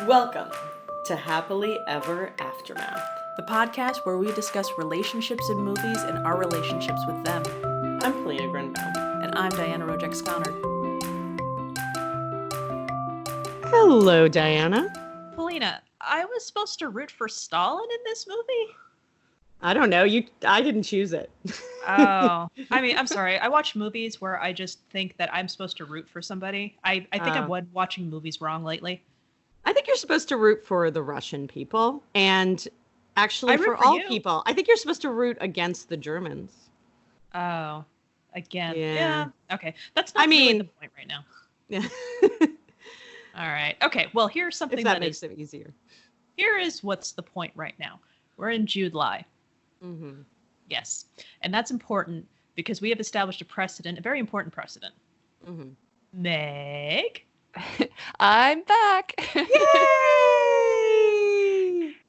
Welcome to Happily Ever Aftermath. The podcast where we discuss relationships in movies and our relationships with them. I'm Polina Grinville. And I'm Diana Skonnord. Hello, Diana. Polina, I was supposed to root for Stalin in this movie? I don't know. I didn't choose it. Oh, I mean, I'm sorry. I watch movies where I just think that I'm supposed to root for somebody. I think I'm watching movies wrong lately. I think you're supposed to root for the Russian people, and actually for all people. I think you're supposed to root against the Germans. Oh, again. Yeah. Okay. That's not really the point right now. Yeah. All right. Okay. Well, here's something that makes it easier. Here is what's the point right now. We're in Jude-Ly. Mm-hmm. Yes. And that's important because we have established a very important precedent. Mm-hmm. Meg? I'm back. Yay!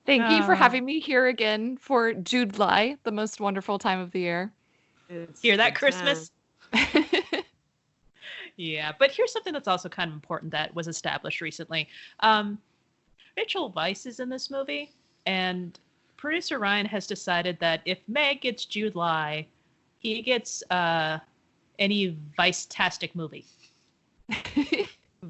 Thank you for having me here again for Jude-Ly, the most wonderful time of the year. Hear that, Christmas? Yeah, but here's something that's also kind of important that was established recently. Rachel Weisz is in this movie, and producer Ryan has decided that if Meg gets Jude-Ly, he gets any Weisz-tastic movie.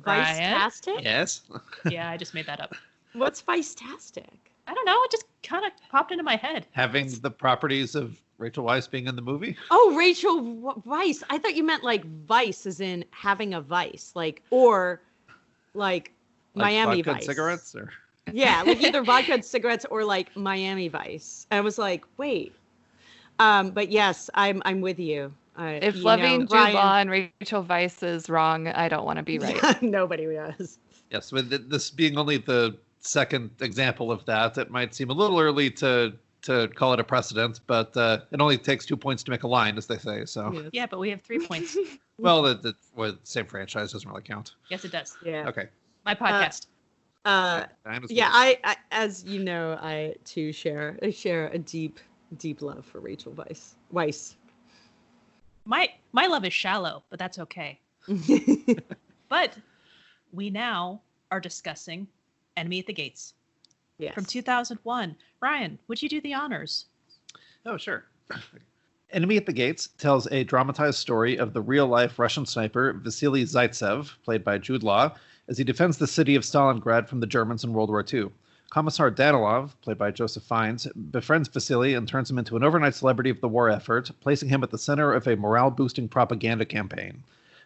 Weisz-tastic? Yes. Yeah, I just made that up. What's Weisz-tastic? I don't know. It just kind of popped into my head. Having the properties of Rachel Weisz being in the movie? Oh, Rachel Weisz. I thought you meant like vice as in having a vice, or Miami vodka Vice. And cigarettes? Or? Yeah, like either vodka and cigarettes or like Miami Vice. I was like, wait. But yes, I'm with you. If loving Jude Law and Rachel Weisz is wrong, I don't want to be right. Nobody does. Yes, with this being only the second example of that, it might seem a little early to call it a precedent, but it only takes 2 points to make a line, as they say. So yeah, but we have 3 points. Well, the same franchise doesn't really count. Yes, it does. Yeah. Okay. My podcast. Yeah, I as you know, I too share a deep love for Rachel Weisz. My love is shallow, but that's okay. But we now are discussing Enemy at the Gates. Yes. From 2001. Ryan, would you do the honors? Oh, sure. Enemy at the Gates tells a dramatized story of the real-life Russian sniper Vasily Zaitsev, played by Jude Law, as he defends the city of Stalingrad from the Germans in World War II. Commissar Danilov, played by Joseph Fiennes, befriends Vasily and turns him into an overnight celebrity of the war effort, placing him at the center of a morale-boosting propaganda campaign.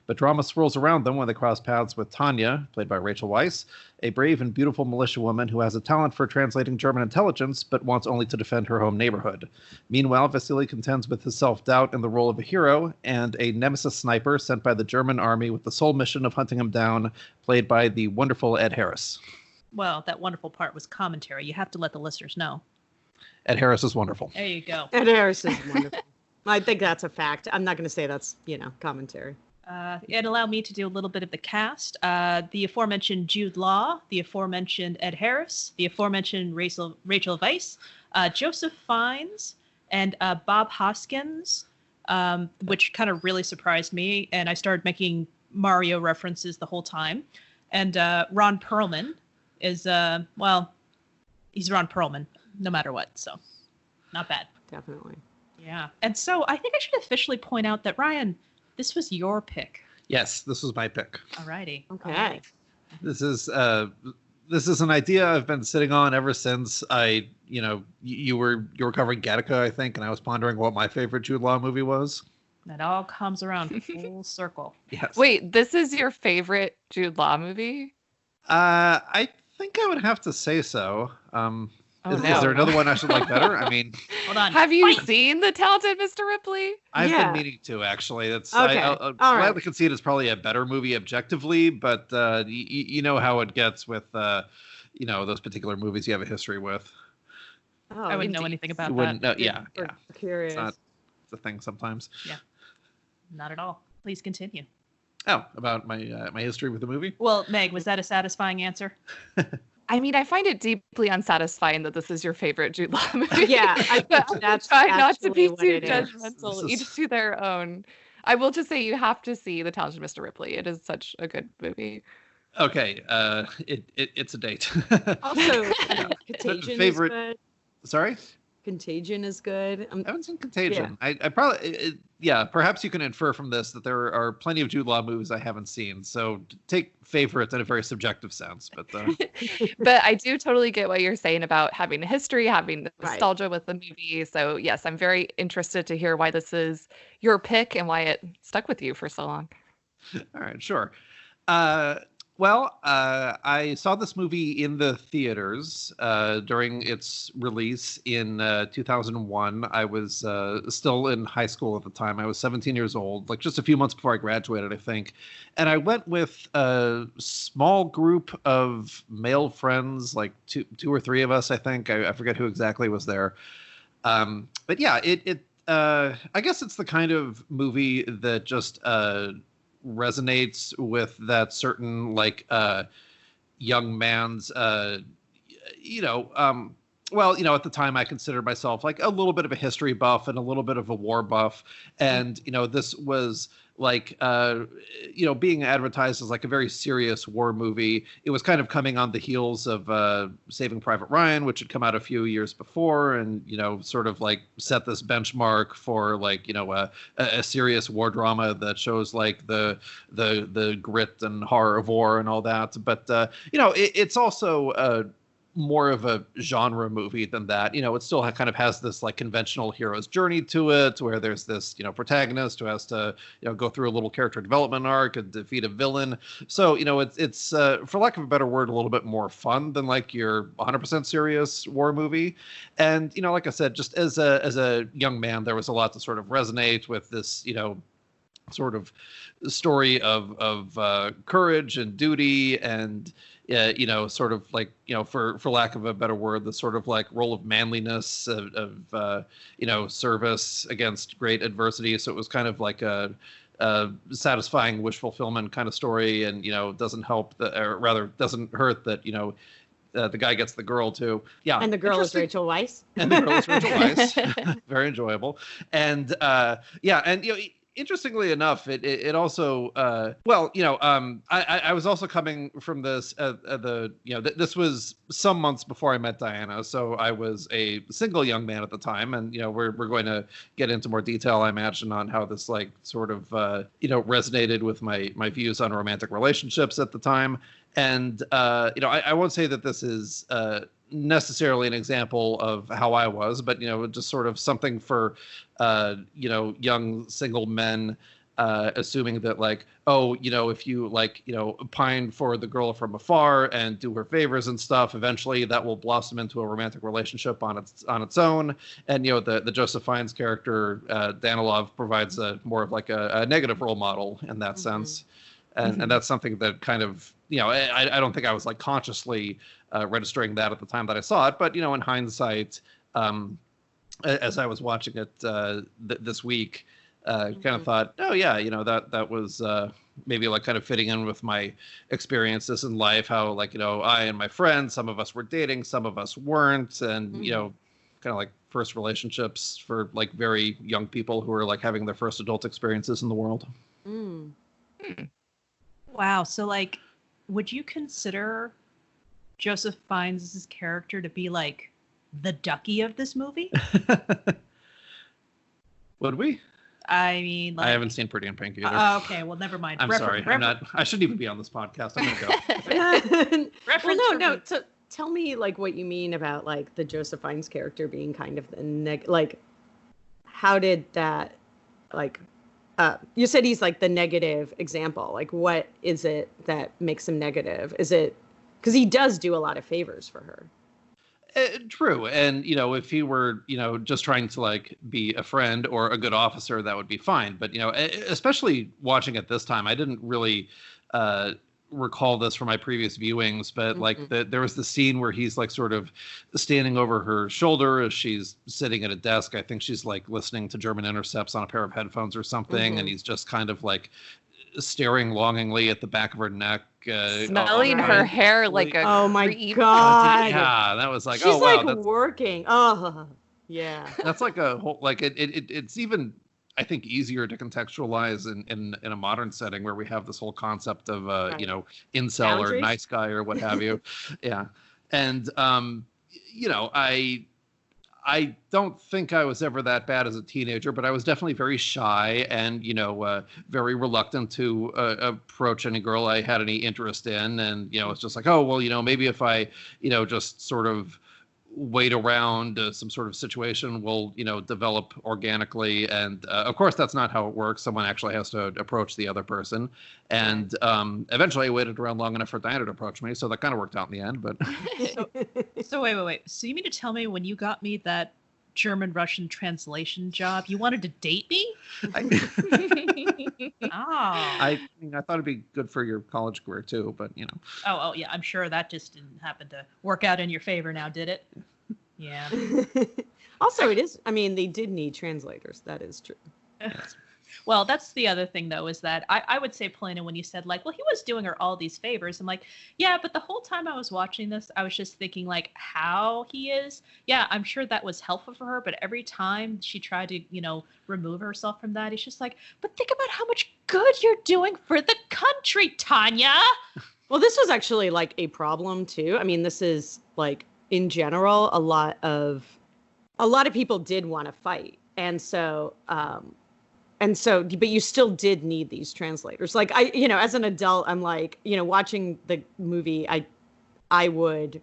But drama swirls around them when they cross paths with Tanya, played by Rachel Weisz, a brave and beautiful militiawoman who has a talent for translating German intelligence, but wants only to defend her home neighborhood. Meanwhile, Vasily contends with his self-doubt in the role of a hero, and a nemesis sniper sent by the German army with the sole mission of hunting him down, played by the wonderful Ed Harris. Well, that wonderful part was commentary. You have to let the listeners know. Ed Harris is wonderful. There you go. Ed Harris is wonderful. I think that's a fact. I'm not going to say that's, commentary. It allowed me to do a little bit of the cast. The aforementioned Jude Law, the aforementioned Ed Harris, the aforementioned Rachel Weisz, Joseph Fiennes, and Bob Hoskins, which kind of really surprised me. And I started making Mario references the whole time. And Ron Perlman is, he's Ron Perlman, no matter what. So, not bad. Definitely. Yeah. And so I think I should officially point out that, Ryan, this was your pick. Yes, this was my pick. Alrighty. Okay. This is an idea I've been sitting on ever since you were covering Gattaca, I think, and I was pondering what my favorite Jude Law movie was. That all comes around full circle. Yes. Wait, this is your favorite Jude Law movie? I think I would have to say so. Is there another one I should like better? I mean, hold on. Have you seen The Talented Mr. Ripley? I've been meaning to, actually. That's okay. I'll gladly concede it's probably a better movie objectively, but you know how it gets with those particular movies you have a history with. Oh, I wouldn't know anything about you that. wouldn't know, yeah. Curious. It's a thing sometimes. Yeah. Not at all. Please continue. Oh, about my history with the movie? Well, Meg, was that a satisfying answer? I mean, I find it deeply unsatisfying that this is your favorite Jude Law movie. Yeah, that's try not to be too judgmental. Each to their own. I will just say you have to see The Talented Mr. Ripley. It is such a good movie. Okay, it's a date. Also, Contagion favorite... is good. Sorry? Contagion is good. I haven't seen Contagion. Yeah. I probably, perhaps you can infer from this that there are plenty of Jude Law movies I haven't seen. So take favorite in a very subjective sense. But but I do totally get what you're saying about having a history, having nostalgia with the movie. So yes, I'm very interested to hear why this is your pick and why it stuck with you for so long. All right, sure. I saw this movie in the theaters during its release in 2001. I was still in high school at the time. I was 17 years old, like just a few months before I graduated, I think. And I went with a small group of male friends, like two or three of us, I think. I forget who exactly was there. But yeah, I guess it's the kind of movie that just resonates with that certain young man's at the time I considered myself like a little bit of a history buff and a little bit of a war buff, and this was being advertised as like a very serious war movie. It was kind of coming on the heels of Saving Private Ryan, which had come out a few years before, and sort of like set this benchmark for a serious war drama that shows like the grit and horror of war and all that. But it's also more of a genre movie than that. It still kind of has this like conventional hero's journey to it, where there's this protagonist who has to go through a little character development arc and defeat a villain. So it's for lack of a better word, a little bit more fun than like your 100% serious war movie. And like I said, just as a young man, there was a lot to sort of resonate with this sort of story of courage and duty and sort of like, for lack of a better word, the sort of like role of manliness of service against great adversity. So it was kind of like a satisfying wish fulfillment kind of story, and doesn't hurt that the guy gets the girl too. Yeah, and the girl is Rachel Weisz. Very enjoyable, and interestingly enough, it also I was also coming from this this was some months before I met Diana, so I was a single young man at the time, and we're going to get into more detail, I imagine, on how this like sort of resonated with my views on romantic relationships at the time. And I won't say that this is necessarily an example of how I was, but just sort of something for young single men, assuming that like, if you pine for the girl from afar and do her favors and stuff, eventually that will blossom into a romantic relationship on its own. And the Joseph Fiennes character, Danilov, provides more of like a negative role model in that sense. And that's something that kind of, I don't think I was like consciously registering that at the time that I saw it, but in hindsight, as I was watching it this week, kind of thought, oh yeah, that was maybe like kind of fitting in with my experiences in life. How like I and my friends, some of us were dating, some of us weren't, and kind of like first relationships for like very young people who are like having their first adult experiences in the world. Wow. So like, would you consider Joseph Fiennes' character to be like the Ducky of this movie? Would we? I mean, like, I haven't seen Pretty in Pink either. Okay, well, never mind. I'm sorry. I shouldn't even be on this podcast. I'm gonna go. No. Tell me like what you mean about like the Joseph Fiennes character being kind of the like. How did that like? You said he's like the negative example. Like, what is it that makes him negative? Is it because he does do a lot of favors for her? True. And, if he were, just trying to like be a friend or a good officer, that would be fine. But, especially watching it this time, I didn't really recall this from my previous viewings, but like there was the scene where he's like sort of standing over her shoulder as she's sitting at a desk. I think she's like listening to German intercepts on a pair of headphones or something. And he's just kind of like staring longingly at the back of her neck, smelling her hair like a oh my god. Yeah, that was like, she's like that's working. Oh yeah, that's like a whole like it's even I think, easier to contextualize in a modern setting where we have this whole concept of, incel Boundaries? or nice guy or what have you. Yeah. And, I don't think I was ever that bad as a teenager, but I was definitely very shy and, very reluctant to approach any girl I had any interest in. And, it's just like, oh, well, maybe if I, just sort of wait around some sort of situation will, develop organically. And of course, that's not how it works. Someone actually has to approach the other person. And eventually I waited around long enough for Diana to approach me. So that kind of worked out in the end. But So wait. So you mean to tell me when you got me that German-Russian translation job, you wanted to date me? I thought it'd be good for your college career too, but Oh yeah, I'm sure that just didn't happen to work out in your favor now, did it? Yeah. Also, it is. I mean, they did need translators. That is true. Well, that's the other thing, though, is that I would say, Polina, when you said, like, well, he was doing her all these favors. I'm like, yeah, but the whole time I was watching this, I was just thinking, like, how he is. Yeah, I'm sure that was helpful for her. But every time she tried to, remove herself from that, he's just like, but think about how much good you're doing for the country, Tanya. Well, this was actually, like, a problem, too. I mean, this is, like, in general, a lot of people did want to fight. And so, but you still did need these translators. Like, as an adult, I'm like, watching the movie, I would,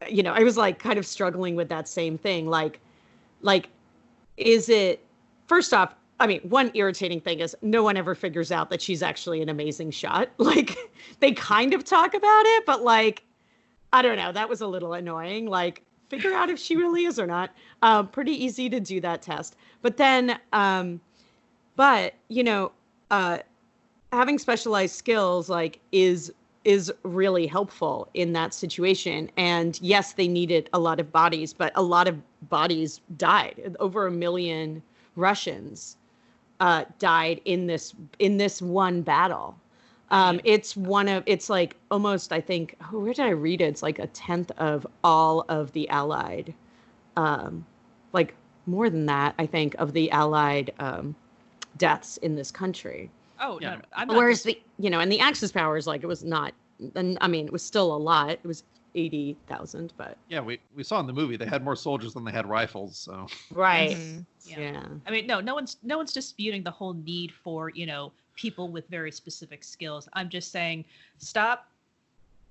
I was like kind of struggling with that same thing. Like, is it, first off, I mean, one irritating thing is no one ever figures out that she's actually an amazing shot. Like, they kind of talk about it, but like, I don't know, that was a little annoying. Like, figure out if she really is or not. Pretty easy to do that test. But then, having specialized skills like is really helpful in that situation. And yes, they needed a lot of bodies, but a lot of bodies died. Over 1 million Russians died in this one battle. It's like almost, I think, where did I read it? It's like 1/10 of all of the Allied, like more than that, I think, of the Allied deaths in this country. Oh, yeah. No, I'm not. Whereas and the Axis powers, like, it was not, I mean, it was still a lot. It was 80,000, but yeah, we saw in the movie they had more soldiers than they had rifles. So right, Yeah. I mean, no one's disputing the whole need for people with very specific skills. I'm just saying, stop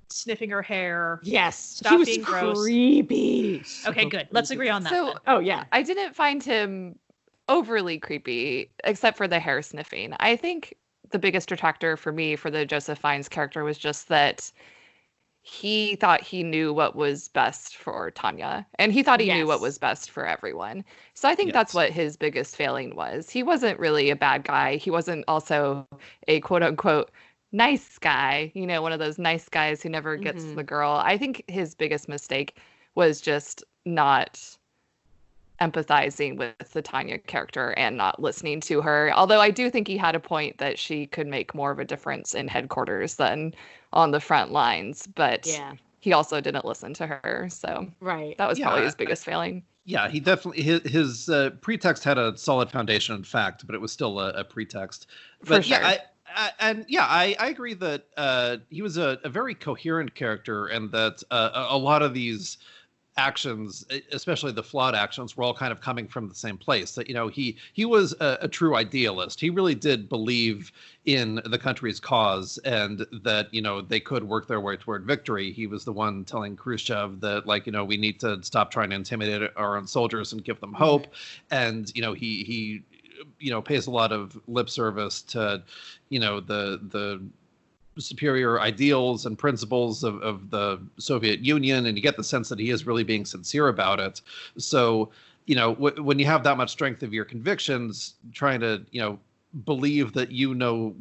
sniffing her hair. Yes, stop he was being gross. Creepy. Okay, good. Let's agree on that. So, then. Oh yeah, I didn't find him overly creepy, except for the hair sniffing. I think the biggest detractor for me for the Joseph Fiennes character was just that he thought he knew what was best for Tanya, and he thought he knew what was best for everyone. So I think that's what his biggest failing was. He wasn't really a bad guy. He wasn't also a quote unquote nice guy, one of those nice guys who never gets the girl. I think his biggest mistake was just not empathizing with the Tanya character and not listening to her. Although I do think he had a point that she could make more of a difference in headquarters than on the front lines, but he also didn't listen to her. So that was probably his biggest failing. Yeah, he definitely, his pretext had a solid foundation in fact, but it was still a pretext. But For sure. I agree that he was a very coherent character, and that a lot of these actions, especially the flawed actions, were all kind of coming from the same place. That he was a true idealist. He really did believe in the country's cause, and that they could work their way toward victory. He was the one telling Khrushchev that we need to stop trying to intimidate our own soldiers and give them hope. And he pays a lot of lip service to the superior ideals and principles of the Soviet Union, and you get the sense that he is really being sincere about it. So, when you have that much strength of your convictions, trying to, believe that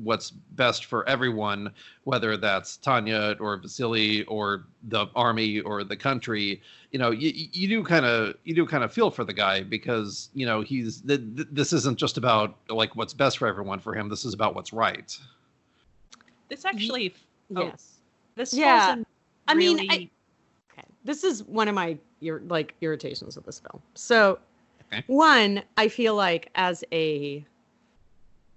what's best for everyone, whether that's Tanya or Vasily or the army or the country, you do kind of feel for the guy, because this isn't just about like what's best for everyone for him. This is about what's right. This actually, this I really... mean, this is one of my irritations of this film. So, Okay. One, I feel like as a,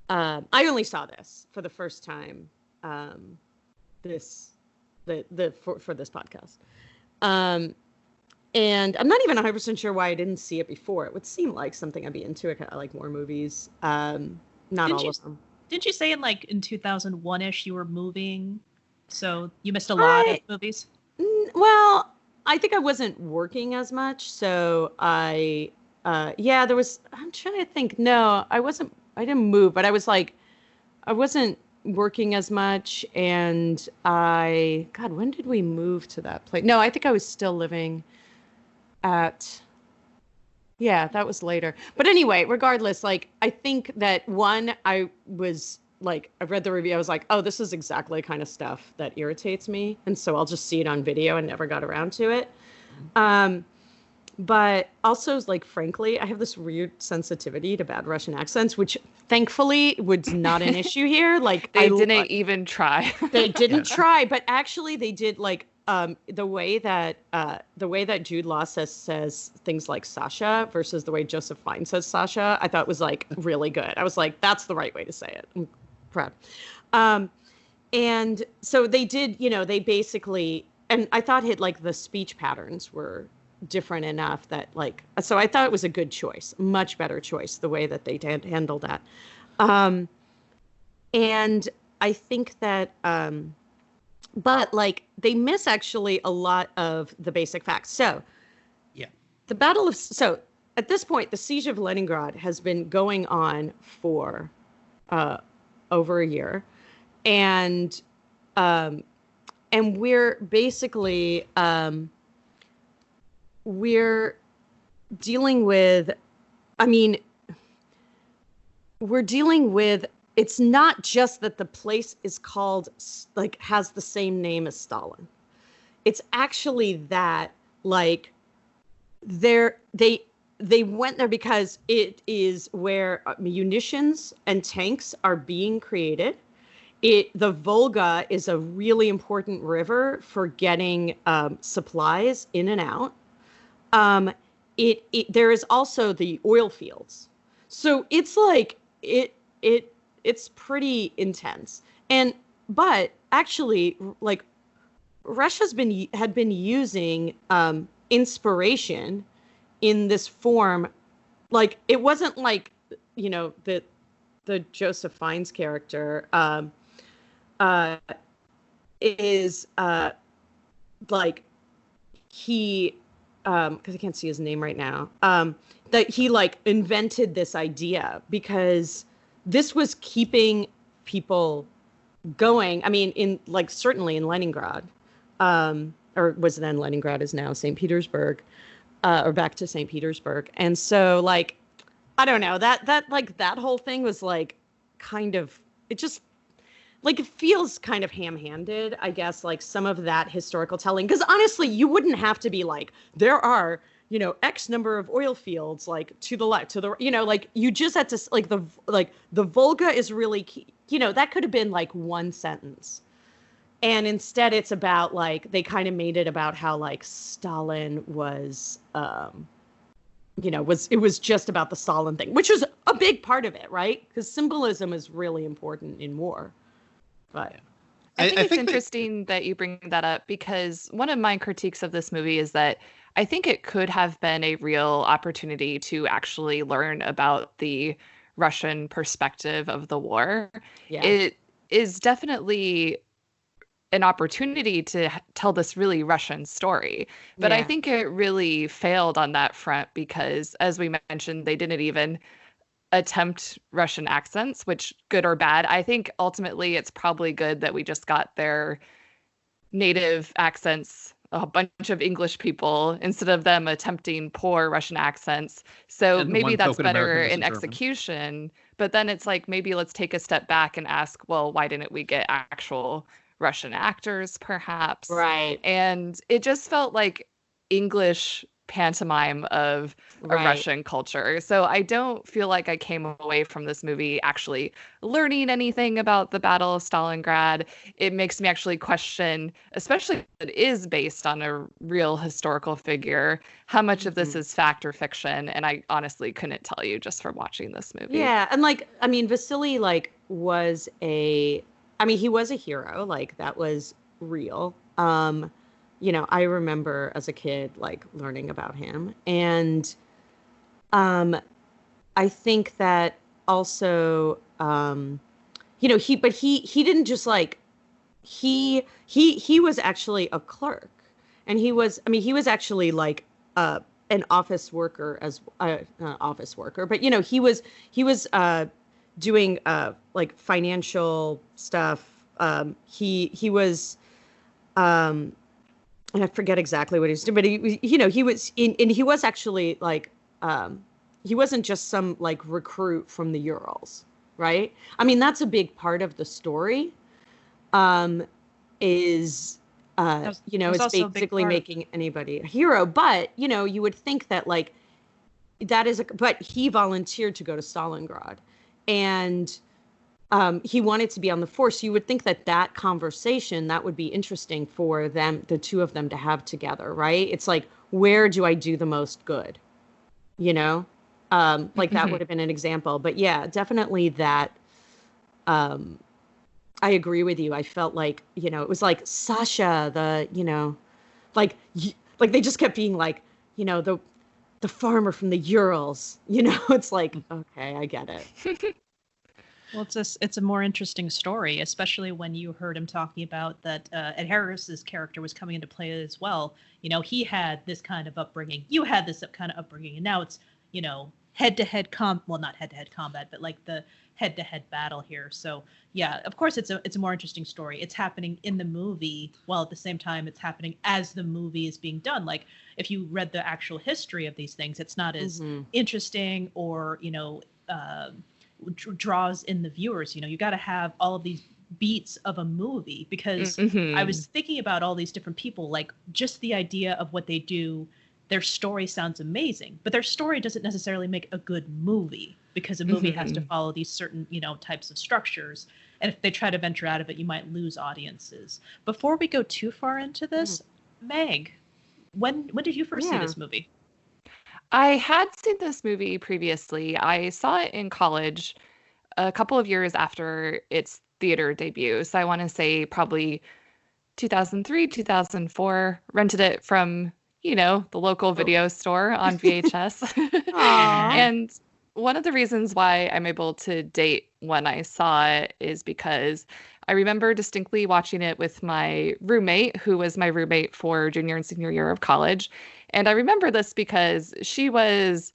I only saw this for the first time, for this podcast. And I'm not even 100% sure why I didn't see it before. It would seem like something I'd be into. I like more movies. Not all of them. Didn't you say in 2001-ish you were moving? So you missed a lot of movies? Well, I think I wasn't working as much. So there was, I'm trying to think. No, I didn't move, but I wasn't working as much. And God, when did we move to that place? No, I think I was still living that was later. But anyway, regardless, I think that one, I read the review, I was like, oh, this is exactly the kind of stuff that irritates me. And so I'll just see it on video and never got around to it. But also, frankly, I have this weird sensitivity to bad Russian accents, which thankfully was not an issue here. They didn't even try. They didn't try, but actually they did the way that Jude Law says things like Sasha versus the way Joseph Fiennes says Sasha, I thought was really good. I was like, that's the right way to say it. I'm proud. And so they did, they basically, and I thought the speech patterns were different enough that so I thought it was a good choice, much better choice, the way that they handled that. And I think that, but they miss actually a lot of the basic facts. So yeah, at this point, the siege of Leningrad has been going on for over a year. And we're basically, we're dealing with, it's not just that the place is called, has the same name as Stalin. It's actually that, they went there because it is where munitions and tanks are being created. The Volga is a really important river for getting supplies in and out. There is also the oil fields. So it's it's pretty intense. But actually, Russia had been using inspiration in this form. It wasn't the Joseph Fiennes character is he, because I can't see his name right now, that he invented this idea because this was keeping people going. In certainly in Leningrad, or was then Leningrad, is now St. Petersburg, or back to St. Petersburg. And so I don't know, that whole thing was kind of, it just it feels kind of ham-handed, I guess, some of that historical telling. Because honestly, you wouldn't have to be there are, X number of oil fields, to the left, to the, you just had to, the Volga is really key. That could have been one sentence. And instead it's about they kind of made it about how Stalin was, it was just about the Stalin thing, which was a big part of it, right? Because symbolism is really important in war. But I think it's interesting that you bring that up, because one of my critiques of this movie is that I think it could have been a real opportunity to actually learn about the Russian perspective of the war. Yeah. It is definitely an opportunity to tell this really Russian story. But I think it really failed on that front because, as we mentioned, they didn't even attempt Russian accents, which, good or bad, I think ultimately it's probably good that we just got their native accents, a bunch of English people, instead of them attempting poor Russian accents. So maybe that's better in execution. But then it's maybe let's take a step back and ask, well, why didn't we get actual Russian actors, perhaps? Right. And it just felt like English pantomime of a Russian culture. So I don't feel like I came away from this movie actually learning anything about the Battle of Stalingrad. It makes me actually question, especially if it is based on a real historical figure, how much of this is fact or fiction. And I honestly couldn't tell you just from watching this movie. Yeah. And like, I mean, Vasily he was a hero. Like, that was real. I remember as a kid, like, learning about him. And I think that also, he didn't just like, he was actually a clerk, and he was actually like an office worker not office worker, but he was doing like financial stuff. He was and I forget exactly what he was doing, but he was actually like, he wasn't just some like recruit from the Urals, right? I mean, that's a big part of the story, is basically making anybody a hero. But, you would think that like, but he volunteered to go to Stalingrad, and he wanted to be on the force. You would think that conversation, that would be interesting for them, the two of them, to have together, right? It's like, where do I do the most good? Like that would have been an example. But yeah, definitely that. I agree with you. I felt like, it was like Sasha, like they just kept being like, the farmer from the Urals, it's like, okay, I get it. Well, it's a more interesting story, especially when you heard him talking about that Ed Harris's character was coming into play as well. He had this kind of upbringing. You had this kind of upbringing, and now it's, head-to-head not head-to-head combat, but like the head-to-head battle here. So yeah, of course it's a more interesting story. It's happening in the movie, while at the same time it's happening as the movie is being done. Like, if you read the actual history of these things, it's not as interesting or draws in the viewers. You got to have all of these beats of a movie, because I was thinking about all these different people, like, just the idea of what they do, their story sounds amazing, but their story doesn't necessarily make a good movie, because a movie has to follow these certain types of structures, and if they try to venture out of it, you might lose audiences. Before we go too far into this, Meg, when did you first see this movie? I had seen this movie previously. I saw it in college a couple of years after its theater debut. So I want to say probably 2003, 2004. Rented it from, the local video store on VHS. And one of the reasons why I'm able to date when I saw it is because I remember distinctly watching it with my roommate, who was my roommate for junior and senior year of college. And I remember this because she was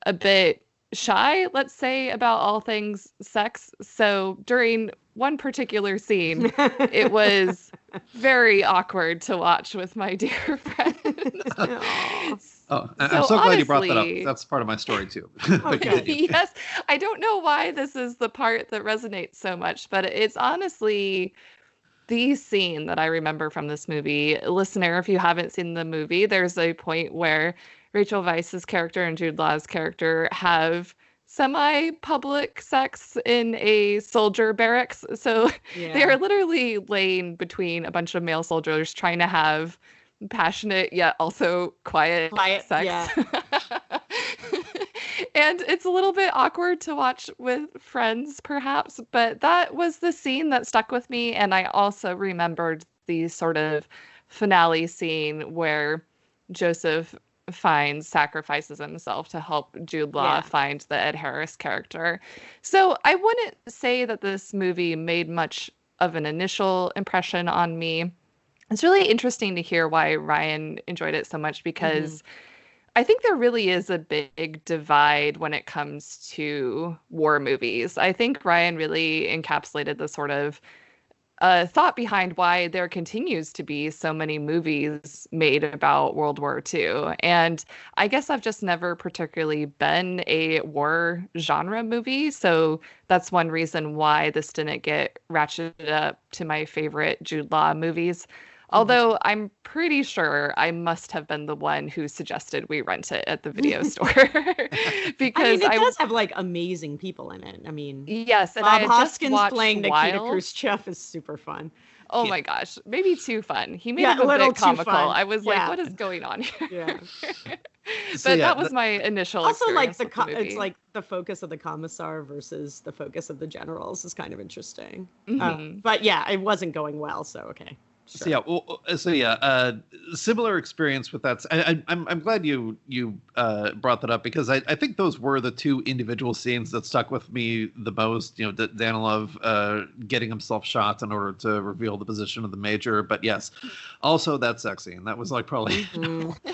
a bit shy, let's say, about all things sex. So during one particular scene, it was very awkward to watch with my dear friend. I'm so glad you brought that up. That's part of my story too. Okay. Yes. I don't know why this is the part that resonates so much, but it's honestly the scene that I remember from this movie. Listener, if you haven't seen the movie, there's a point where Rachel Weisz's character and Jude Law's character have semi-public sex in a soldier barracks. So they are literally laying between a bunch of male soldiers trying to have passionate yet also quiet sex. Yeah. And it's a little bit awkward to watch with friends, perhaps, but that was the scene that stuck with me. And I also remembered the sort of finale scene where Joseph Fiennes sacrifices himself to help Jude Law find the Ed Harris character. So I wouldn't say that this movie made much of an initial impression on me. It's really interesting to hear why Ryan enjoyed it so much, because I think there really is a big divide when it comes to war movies. I think Ryan really encapsulated the sort of thought behind why there continues to be so many movies made about World War II. And I guess I've just never particularly been a war genre movie. So that's one reason why this didn't get ratcheted up to my favorite Jude Law movies. Although I'm pretty sure I must have been the one who suggested we rent it at the video store. Because it does have like amazing people in it. I mean, yes, and Bob I had Hoskins just watched playing Nikita Wild. Khrushchev is super fun. Oh my gosh, maybe too fun. He made Yeah, him a a little bit too comical. fun. I was Yeah. like, what is going on here? Yeah. But that was my initial Also, like experience with the movie. it's like the focus of the commissar versus the focus of the generals is kind of interesting. Mhm. But yeah, it wasn't going well. So okay. Sure. So similar experience with that. I'm glad you brought that up, because I think those were the two individual scenes that stuck with me the most. You know, Danilov getting himself shot in order to reveal the position of the major. But yes, also that sex scene, that was like probably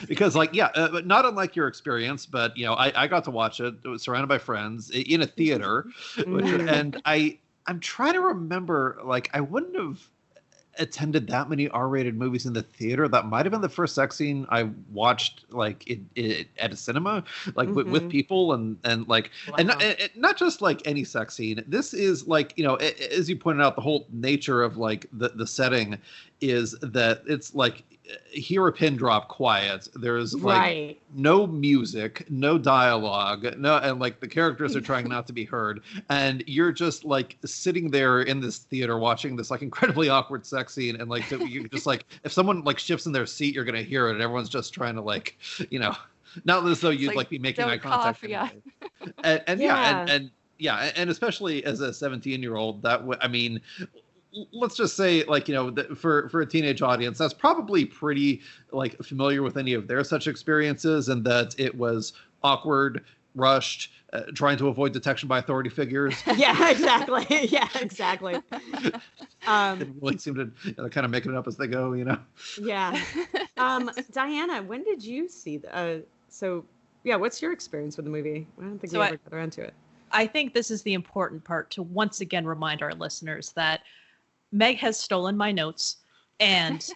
because like not unlike your experience, but you know I got to watch it. It was surrounded by friends in a theater, and I'm trying to remember, like I wouldn't have attended that many R-rated movies in the theater. That might have been the first sex scene I watched like at a cinema, like with people and like and not just like any sex scene. This is like, you know, as you pointed out, the whole nature of like the setting is that it's like hear a pin drop quiet. There's like no music, no dialogue, and like the characters are trying not to be heard, and you're just like sitting there in this theater watching this like incredibly awkward sex scene, and like you just like if someone like shifts in their seat, you're gonna hear it, and everyone's just trying to like, you know, not as though you'd like be making eye contact. And especially as a 17-year-old, I mean, let's just say, like, you know, for a teenage audience, that's probably pretty like familiar with any of their such experiences, and that it was awkward, rushed, trying to avoid detection by authority figures. Yeah, exactly. Yeah, exactly. They really seem to kind of making it up as they go, you know. Yeah. Diana, when did you see so yeah, what's your experience with the movie? I don't think we ever got around to it. I think this is the important part to once again remind our listeners that Meg has stolen my notes. And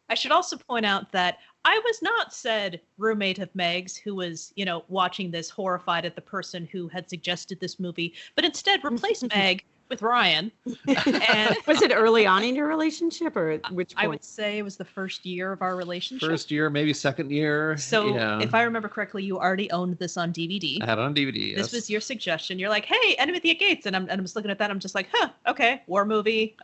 I should also point out that I was not said roommate of Meg's who was, you know, watching this horrified at the person who had suggested this movie, but instead replaced Meg with Ryan. And was it early on in your relationship, or at which point? I would say it was the first year of our relationship. First year, maybe second year. So if I remember correctly, you already owned this on DVD. I had it on DVD, yes. This was your suggestion. You're like, hey, Enemy at the Gates. And I'm just looking at that. I'm just like, okay. War movie,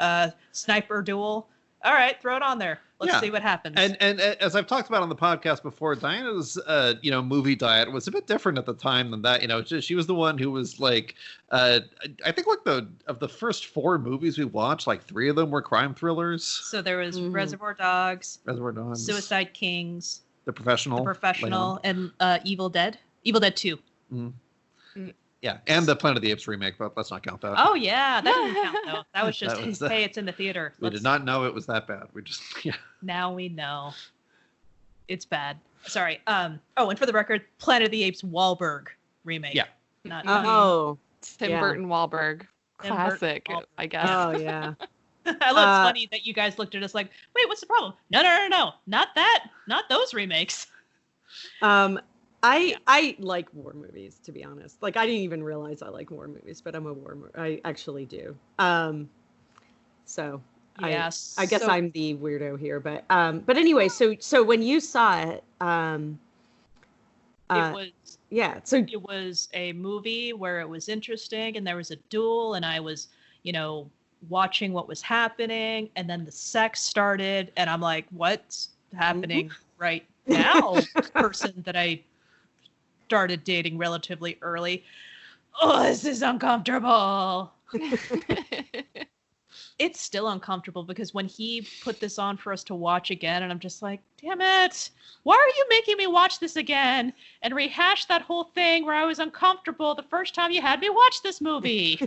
sniper duel. All right, throw it on there. Let's see what happens. And as I've talked about on the podcast before, Diana's movie diet was a bit different at the time than that. You know, she was the one who was like, I think like of the first 4 movies we watched, like 3 of them were crime thrillers. So there was Reservoir Dogs, Suicide Kings, The Professional, and Evil Dead 2. Yeah, and the Planet of the Apes remake, but let's not count that. Oh yeah, that didn't count though. That was just hey, it's in the theater. We did not know it was that bad. We just Now we know. It's bad. Sorry. And for the record, Planet of the Apes Wahlberg remake. Yeah. Not Tim Burton Wahlberg classic, I guess. Oh yeah. I love it's funny that you guys looked at us like, wait, what's the problem? No, not that, not those remakes. I like war movies, to be honest. Like, I didn't even realize I like war movies, but I actually do. So yes, I guess I'm the weirdo here, but anyway, so when you saw it, it was a movie where it was interesting and there was a duel and I was, you know, watching what was happening, and then the sex started and I'm like, what's happening right now? Person that I started dating relatively early. Oh, this is uncomfortable. It's still uncomfortable because when he put this on for us to watch again, and I'm just like, damn it, why are you making me watch this again and rehash that whole thing where I was uncomfortable the first time you had me watch this movie?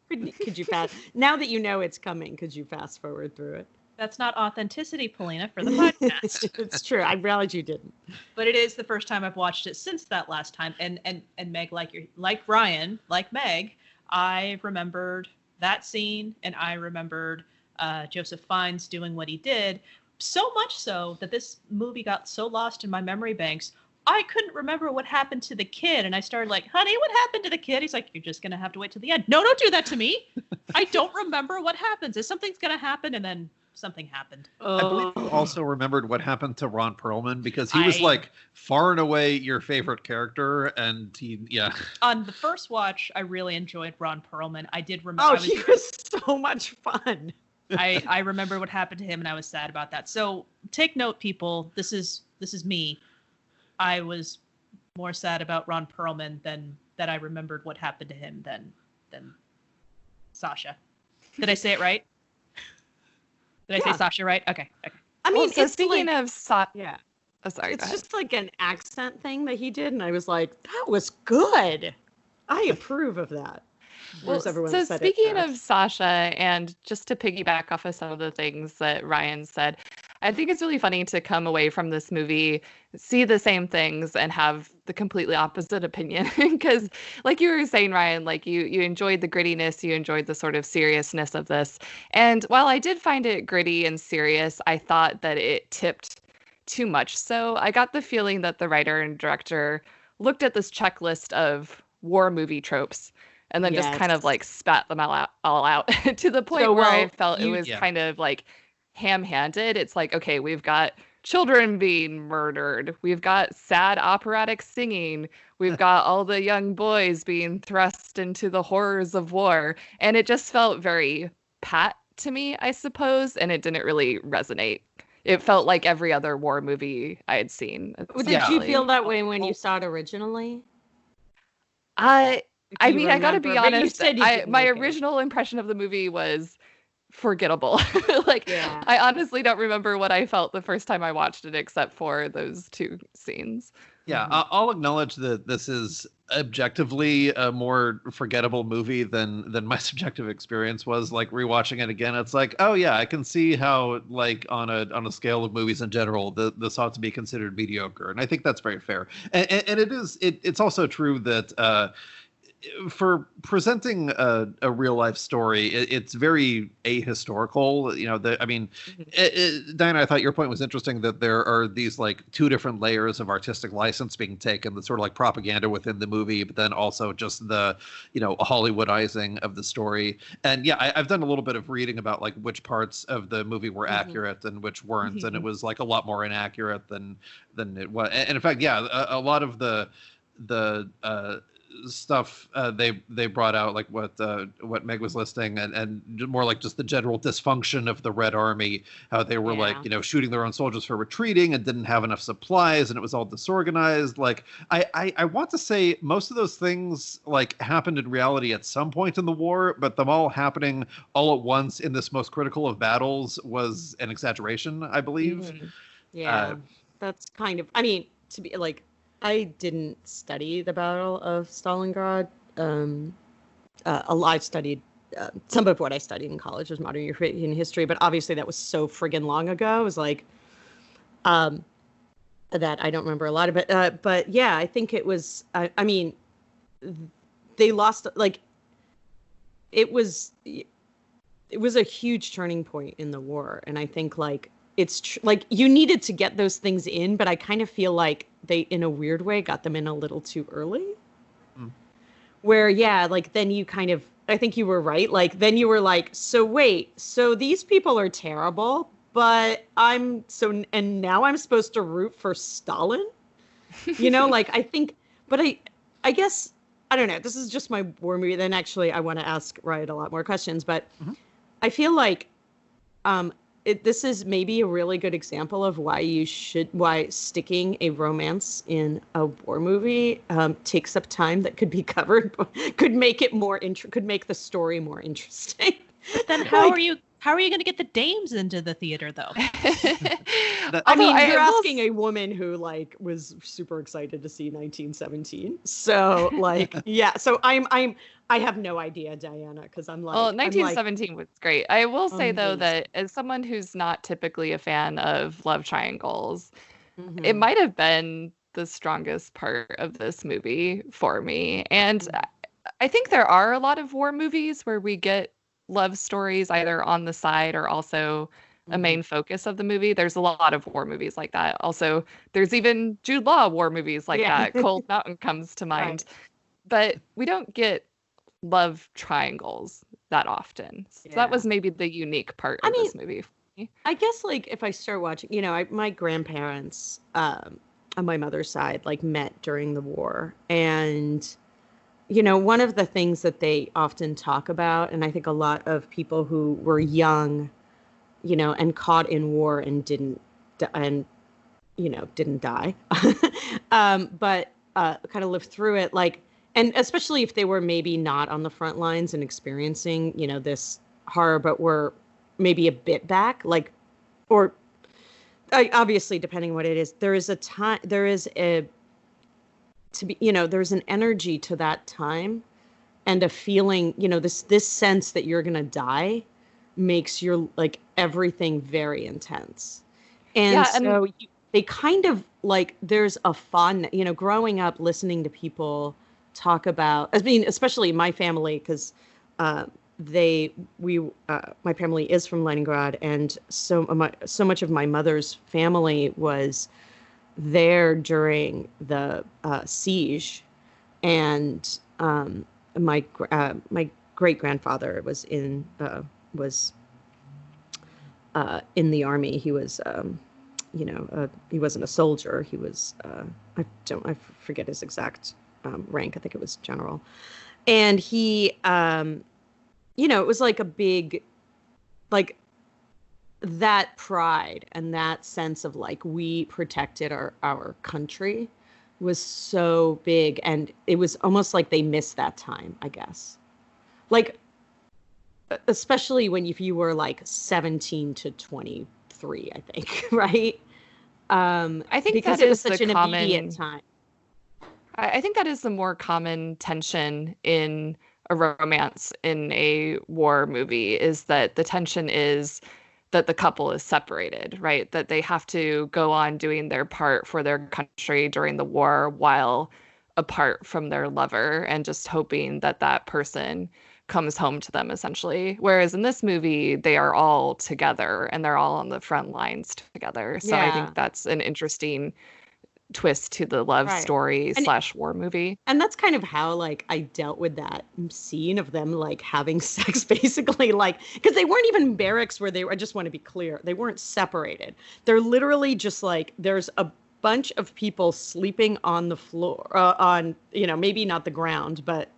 Could you now that you know it's coming, could you fast forward through it? That's not authenticity, Polina, for the podcast. It's true. I'm glad you didn't. But it is the first time I've watched it since that last time. And Meg, like Ryan, like Meg, I remembered that scene, and I remembered Joseph Fiennes doing what he did. So much so that this movie got so lost in my memory banks, I couldn't remember what happened to the kid. And I started like, honey, what happened to the kid? He's like, you're just going to have to wait till the end. No, don't do that to me. I don't remember what happens. If something's going to happen, and then something happened. I believe you Oh. also remembered what happened to Ron Perlman because he was like far and away your favorite character, and yeah. On the first watch, I really enjoyed Ron Perlman. I did remember. Oh, he was so much fun. I remember what happened to him, and I was sad about that. So take note, people. This is me. I was more sad about Ron Perlman than that I remembered what happened to him than Sasha. Did I say it right? Did I say Sasha right? Okay. I mean, so it's speaking like, of Sasha, yeah, oh, sorry, it's go ahead. just like an accent thing that he did, and I was like, that was good. I approve of that. Well, so speaking of Sasha, and just to piggyback off of some of the things that Ryan said, I think it's really funny to come away from this movie, see the same things, and have the completely opposite opinion. Because, like you were saying, Ryan, like you enjoyed the grittiness, you enjoyed the sort of seriousness of this. And while I did find it gritty and serious, I thought that it tipped too much. So I got the feeling that the writer and director looked at this checklist of war movie tropes and then just kind of like spat them all out to the point where I felt it was kind of like ham-handed. It's like, okay, we've got children being murdered. We've got sad operatic singing. We've got all the young boys being thrust into the horrors of war. And it just felt very pat to me, I suppose, and it didn't really resonate. It felt like every other war movie I had seen. Did you feel that way when you saw it originally? I mean, I gotta be honest. My it. original impression of the movie was forgettable. I honestly don't remember what I felt the first time I watched it, except for those two scenes. Yeah, I'll acknowledge that this is objectively a more forgettable movie than my subjective experience was. Like rewatching it again, it's like, oh yeah, I can see how like on a scale of movies in general, this ought to be considered mediocre, and I think that's very fair. And it's also true that. For presenting a real life story, it's very ahistorical. You know, Diana, I thought your point was interesting that there are these like two different layers of artistic license being taken. The sort of like propaganda within the movie, but then also just the, Hollywoodizing of the story. And yeah, I've done a little bit of reading about like which parts of the movie were accurate and which weren't, and it was like a lot more inaccurate than it was. And in fact, yeah, a lot of the stuff they brought out, like what Meg was listing, and more like just the general dysfunction of the Red Army, how they were like shooting their own soldiers for retreating and didn't have enough supplies, and it was all disorganized. Like I want to say most of those things like happened in reality at some point in the war, but them all happening all at once in this most critical of battles was an exaggeration, I believe. Yeah, that's kind of, I mean, to be like, I didn't study the Battle of Stalingrad. I studied some of what I studied in college was modern European history, but obviously that was so friggin' long ago. It was like that I don't remember a lot of it. But yeah, I think it was. I mean, they lost. Like it was a huge turning point in the war, and I think like it's like you needed to get those things in, but I kind of feel like they, in a weird way, got them in a little too early. Where, yeah, like then you kind of, I think you were right. Like then you were like, so wait, so these people are terrible, but and now I'm supposed to root for Stalin? Like I think, but I guess, I don't know. This is just my war movie. Then actually I want to ask Ryan a lot more questions, but I feel like, this is maybe a really good example of why sticking a romance in a war movie takes up time that could be covered, could make it could make the story more interesting. Then how are you going to get the dames into the theater though? I mean, you're asking a woman who like was super excited to see 1917. So like, yeah. So I have no idea, Diana, because I'm like. Well, 1917 was great. I will say though that as someone who's not typically a fan of love triangles, it might have been the strongest part of this movie for me. And I think there are a lot of war movies where we get love stories either on the side or also a main focus of the movie. There's a lot of war movies like that. Also, there's even Jude Law war movies like that. Cold Mountain comes to mind. Right. But we don't get love triangles that often. So that was maybe the unique part of this movie. I guess like if I start watching, my grandparents on my mother's side like met during the war, and one of the things that they often talk about, and I think a lot of people who were young, and caught in war and didn't die, but kind of lived through it, like, and especially if they were maybe not on the front lines and experiencing, this horror, but were maybe a bit back, like, or obviously depending what it is, there's an energy to that time, and a feeling, this sense that you're gonna die makes your like everything very intense. And so they kind of like, there's a fun, growing up listening to people talk about, I mean, especially my family, because my family is from Leningrad, and so much of my mother's family was there during the siege, and my great grandfather was in the army. He was he wasn't a soldier. He was I forget his exact rank. I think it was general, and he it was like a big, like, that pride and that sense of like we protected our country was so big, and it was almost like they missed that time, I guess, like especially if you were like 17 to 23, I think, right? I think because that it was is such the an common immediate time. I think that is the more common tension in a romance in a war movie, is that the tension is that the couple is separated, right? That they have to go on doing their part for their country during the war while apart from their lover, and just hoping that that person comes home to them, essentially. Whereas in this movie, they are all together and they're all on the front lines together. So I think that's an interesting twist to the love story / war movie. And that's kind of how like I dealt with that scene of them like having sex, basically, like, because they weren't even barracks where they were. I just want to be clear, they weren't separated. They're literally just like, there's a bunch of people sleeping on the floor, on maybe not the ground, but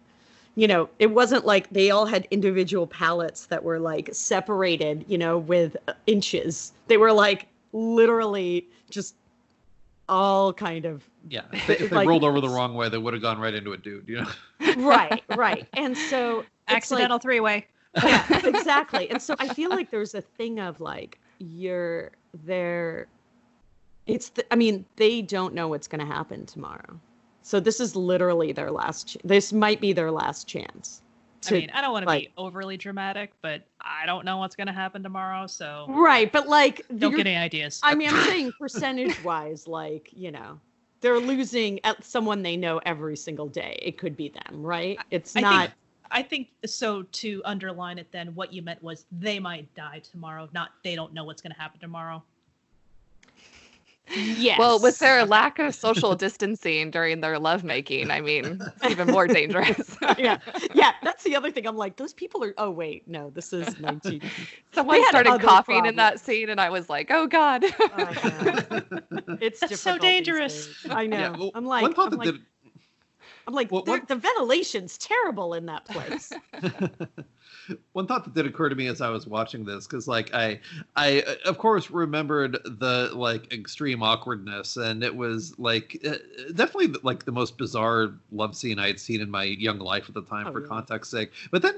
it wasn't like they all had individual pallets that were like separated with inches. They were like literally just all kind of, if they like, rolled over the wrong way, they would have gone right into a dude, right. And so accidental three-way. Yeah, exactly. And so I feel like there's a thing of like, you're there, they don't know what's going to happen tomorrow, so this is literally their last this might be their last chance. I don't want to be overly dramatic, but I don't know what's going to happen tomorrow, so... Right, but like... Don't get any ideas. I'm saying percentage-wise, like, they're losing at someone they know every single day. It could be them, right? I think, so to underline it then, what you meant was they might die tomorrow, not they don't know what's going to happen tomorrow. Yes. Well, with their lack of social distancing during their lovemaking, it's even more dangerous. Yeah, that's the other thing. I'm like, those people are. Oh wait, no, this is 19. Someone started coughing in that scene, and I was like, oh god. It's that's so dangerous. I know. Yeah, I'm like, the ventilation's terrible in that place. One thought that did occur to me as I was watching this, because like I of course remembered the like extreme awkwardness, and it was like definitely like the most bizarre love scene I had seen in my young life at the time, for context's sake. But then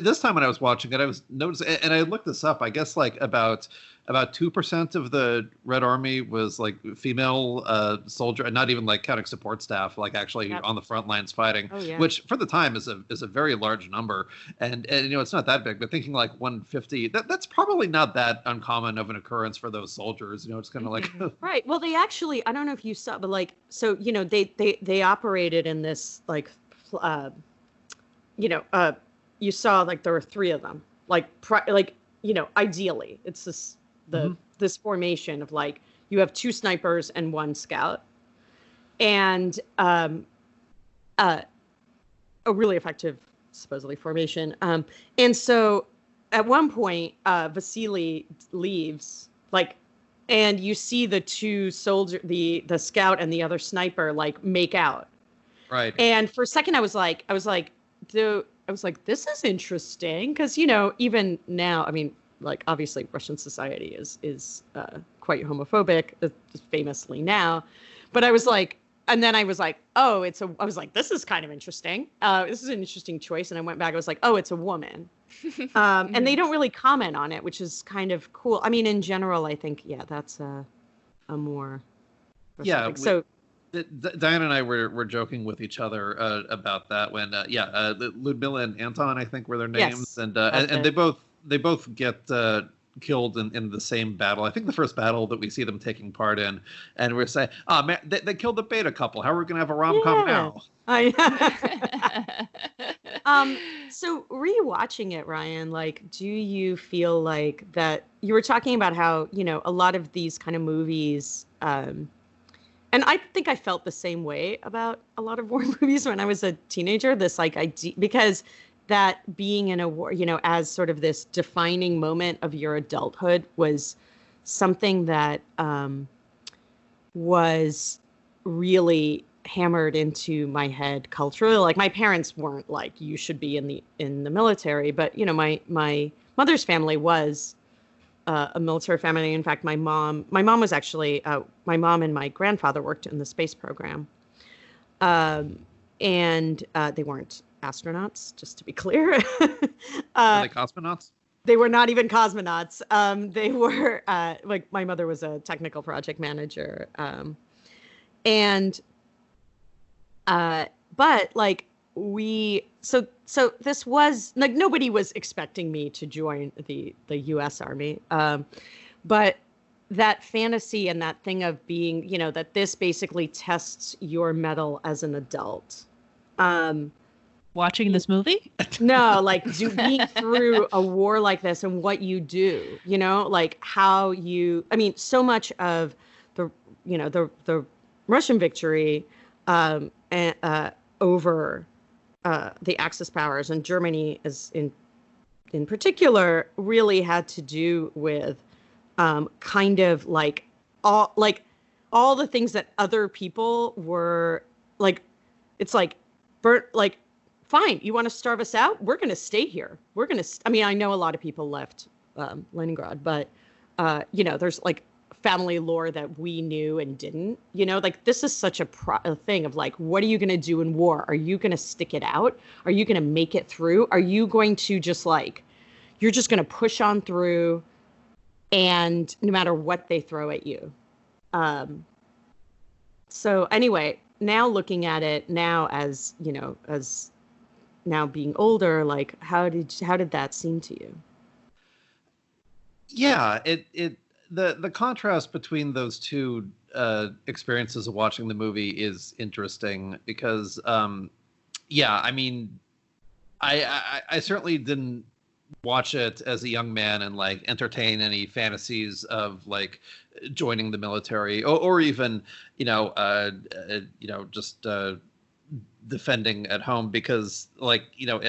this time when I was watching it, I was noticing, and I looked this up, I guess like about 2% of the Red Army was like female soldier, and not even like counting support staff, like actually on the front lines fighting, which for the time is a very large number. And it's not that big, but thinking like 150, that's probably not that uncommon of an occurrence for those soldiers. It's kind of like right. Well, they actually, I don't know if you saw, but like, so they operated in this like you saw like there were 3 of them, like ideally it's this this formation of like you have 2 snipers and 1 scout, and a really effective supposedly formation, and so at one point, Vasily leaves, like, and you see the two soldier, the scout and the other sniper, like, make out. Right. And for a second, I was like, this is interesting, because, you know, even now, I mean, like, obviously Russian society is quite homophobic, famously now, but I was like, and then I was like, oh, I was like, this is kind of interesting. This is an interesting choice. And I went back, I was like, oh, it's a woman. And they don't really comment on it, which is kind of cool. I mean, in general, I think, yeah, that's a more. Yeah. So Diana and I were joking with each other about that when, Ludmilla and Anton, I think, were their names. Yes, and they both get killed in the same battle. I think the first battle that we see them taking part in, and we're saying, oh man, they killed the beta couple. How are we gonna have a rom-com now? So rewatching it, Ryan, like, do you feel like that you were talking about how, you know, a lot of these kind of movies, and I think I felt the same way about a lot of war movies when I was a teenager, this like idea, because that being in a war, you know, as sort of this defining moment of your adulthood was something that was really hammered into my head culturally. Like, my parents weren't like, you should be in the military, but, you know, my mother's family was a military family. In fact, my mom was actually, my mom and my grandfather worked in the space program. And they weren't astronauts, just to be clear. Were they cosmonauts? They were not even cosmonauts. They were, like, my mother was a technical project manager. But like so this was like, nobody was expecting me to join the U.S. Army. But that fantasy and that thing of being, you know, that this basically tests your mettle as an adult. Watching this movie? No, like, being through a war like this and what you do, you know, like how you, I mean, so much of the, you know, the Russian victory over the Axis powers, and Germany is in particular, really had to do with kind of like all the things that other people were like, it's like, fine, you want to starve us out? We're going to stay here. I mean, I know a lot of people left Leningrad, but, you know, there's like family lore that we knew and didn't, you know, like, this is such a thing of like, what are you going to do in war? Are you going to stick it out? Are you going to make it through? Are you going to just like, you're just going to push on through, and no matter what they throw at you? So anyway, now looking at it now, as, you know, as now being older, like, how did that seem to you? Yeah, the contrast between those two experiences of watching the movie is interesting because, yeah, I mean, I certainly didn't watch it as a young man and like entertain any fantasies of like joining the military or even, you know, just defending at home, because like, you know,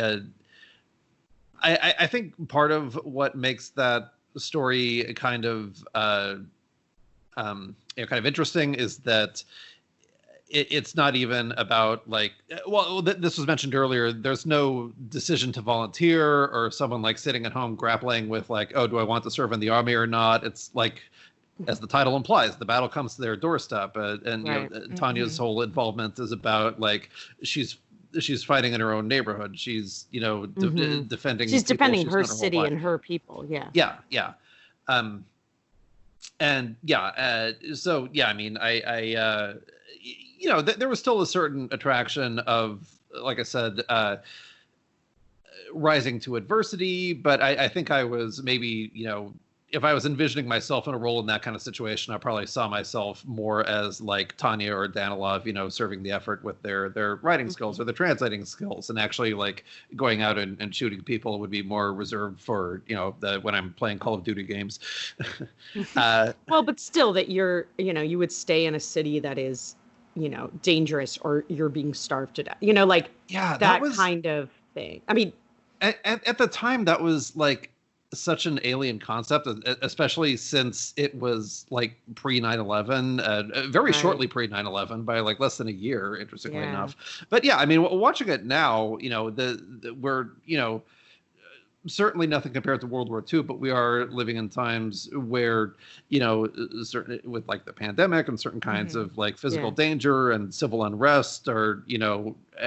I think part of what makes that story kind of kind of interesting is that it's not even about like, well, this was mentioned earlier, there's no decision to volunteer or someone like sitting at home grappling with like, oh, do I want to serve in the army or not? It's like, as the title implies, the battle comes to their doorstep, and right. You know, Tanya's whole involvement is about like, she's fighting in her own neighborhood. She's, you know, defending. She's defending her city and her people. Yeah. Yeah. And yeah. So yeah, I mean, I you know, there was still a certain attraction of, like I said, rising to adversity. But I think I was maybe, you know, if I was envisioning myself in a role in that kind of situation, I probably saw myself more as like Tanya or Danilov, you know, serving the effort with their writing skills or their translating skills, and actually like going out and shooting people would be more reserved for, you know, when I'm playing Call of Duty games. Well, but still, that you're, you know, you would stay in a city that is, you know, dangerous, or you're being starved to death, you know, like, yeah, that was kind of thing. I mean, at the time, that was like such an alien concept, especially since it was like pre 9/11, very shortly pre 9/11 by like less than a year, interestingly enough. But yeah, I mean, watching it now, we're, certainly nothing compared to World War II, but we are living in times where, certain with like the pandemic and certain kinds of like physical danger and civil unrest are,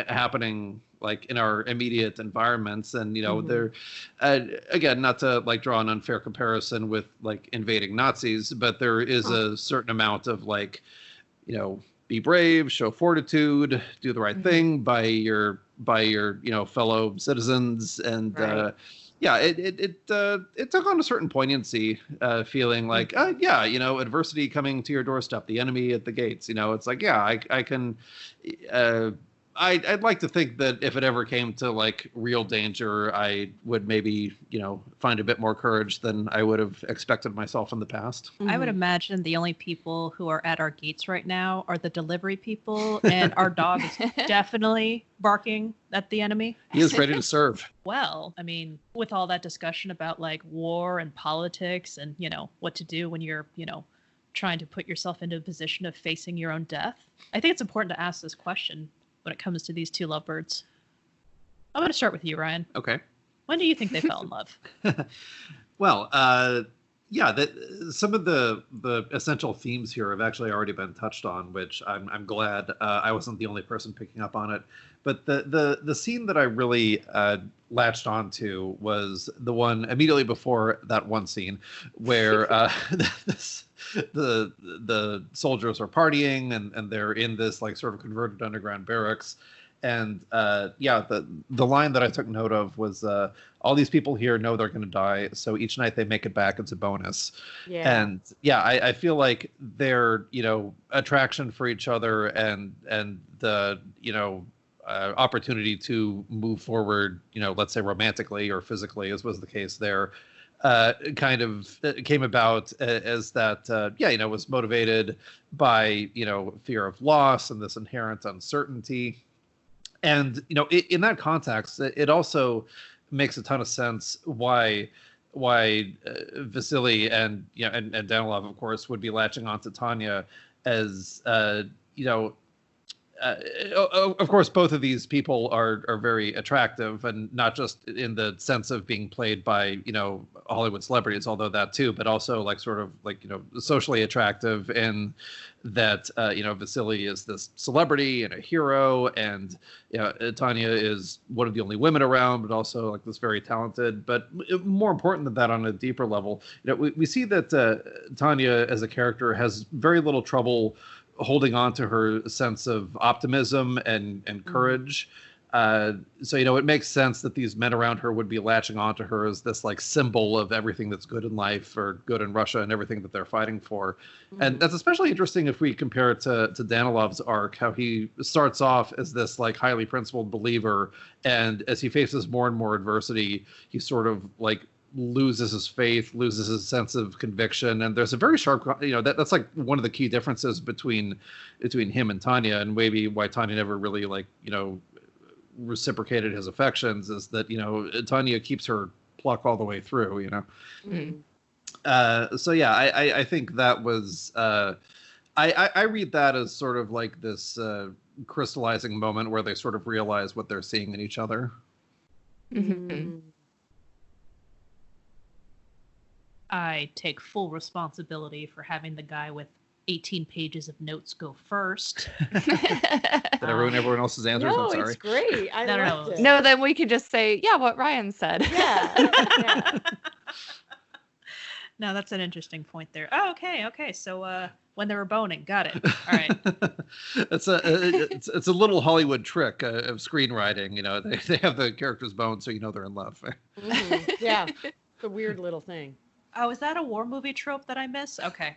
happening like in our immediate environments. And, they're, again, not to like draw an unfair comparison with like invading Nazis, but there is a certain amount of like, be brave, show fortitude, do the right thing by your fellow citizens. And, it took on a certain poignancy, feeling like, adversity coming to your doorstep, the enemy at the gates. It's like, I can. I'd like to think that if it ever came to like real danger, I would maybe, find a bit more courage than I would have expected myself in the past. I would imagine the only people who are at our gates right now are the delivery people, and our dog is definitely barking at the enemy. He is ready to serve. Well, I mean, with all that discussion about like war and politics and, what to do when you're, trying to put yourself into a position of facing your own death, I think it's important to ask this question when it comes to these two lovebirds. I'm going to start with you, Ryan. Okay. When do you think they fell in love? Well, some of the essential themes here have actually already been touched on, which I'm glad I wasn't the only person picking up on it. But the scene that I really latched onto was the one immediately before that one scene where the soldiers are partying and they're in this like sort of converted underground barracks. And the line that I took note of was all these people here know they're going to die, so each night they make it back, it's a bonus. Yeah. And I feel like their attraction for each other and the opportunity to move forward, let's say romantically or physically, as was the case there, kind of came about as that was motivated by fear of loss and this inherent uncertainty. And, in that context, it also makes a ton of sense why Vasily and Danilov, of course, would be latching on to Tanya as, of course, both of these people are very attractive, and not just in the sense of being played by, Hollywood celebrities, although that too, but also like sort of like, socially attractive in that, Vasily is this celebrity and a hero, and, Tanya is one of the only women around, but also like this very talented. But more important than that, on a deeper level, we see that Tanya as a character has very little trouble holding on to her sense of optimism and courage. So, it makes sense that these men around her would be latching onto her as this like symbol of everything that's good in life or good in Russia and everything that they're fighting for. And that's especially interesting if we compare it to Danilov's arc, how he starts off as this like highly principled believer. And as he faces more and more adversity, he sort of like loses his faith, loses his sense of conviction. And there's a very sharp, that's like one of the key differences between him and Tanya, and maybe why Tanya never really like, reciprocated his affections, is that, Tanya keeps her pluck all the way through, So yeah, I think that was, I read that as sort of like this crystallizing moment where they sort of realize what they're seeing in each other. Mm-hmm. I take full responsibility for having the guy with 18 pages of notes go first. Did I ruin everyone else's answers? No, I'm sorry. it's great. I loved it. No, then we could just say, what Ryan said. Yeah. No, that's an interesting point there. Oh, okay. So when they were boning, got it. All right. It's a little Hollywood trick of screenwriting. They have the characters bone, so they're in love. Mm-hmm. Yeah, it's a weird little thing. Oh, is that a war movie trope that I miss? Okay.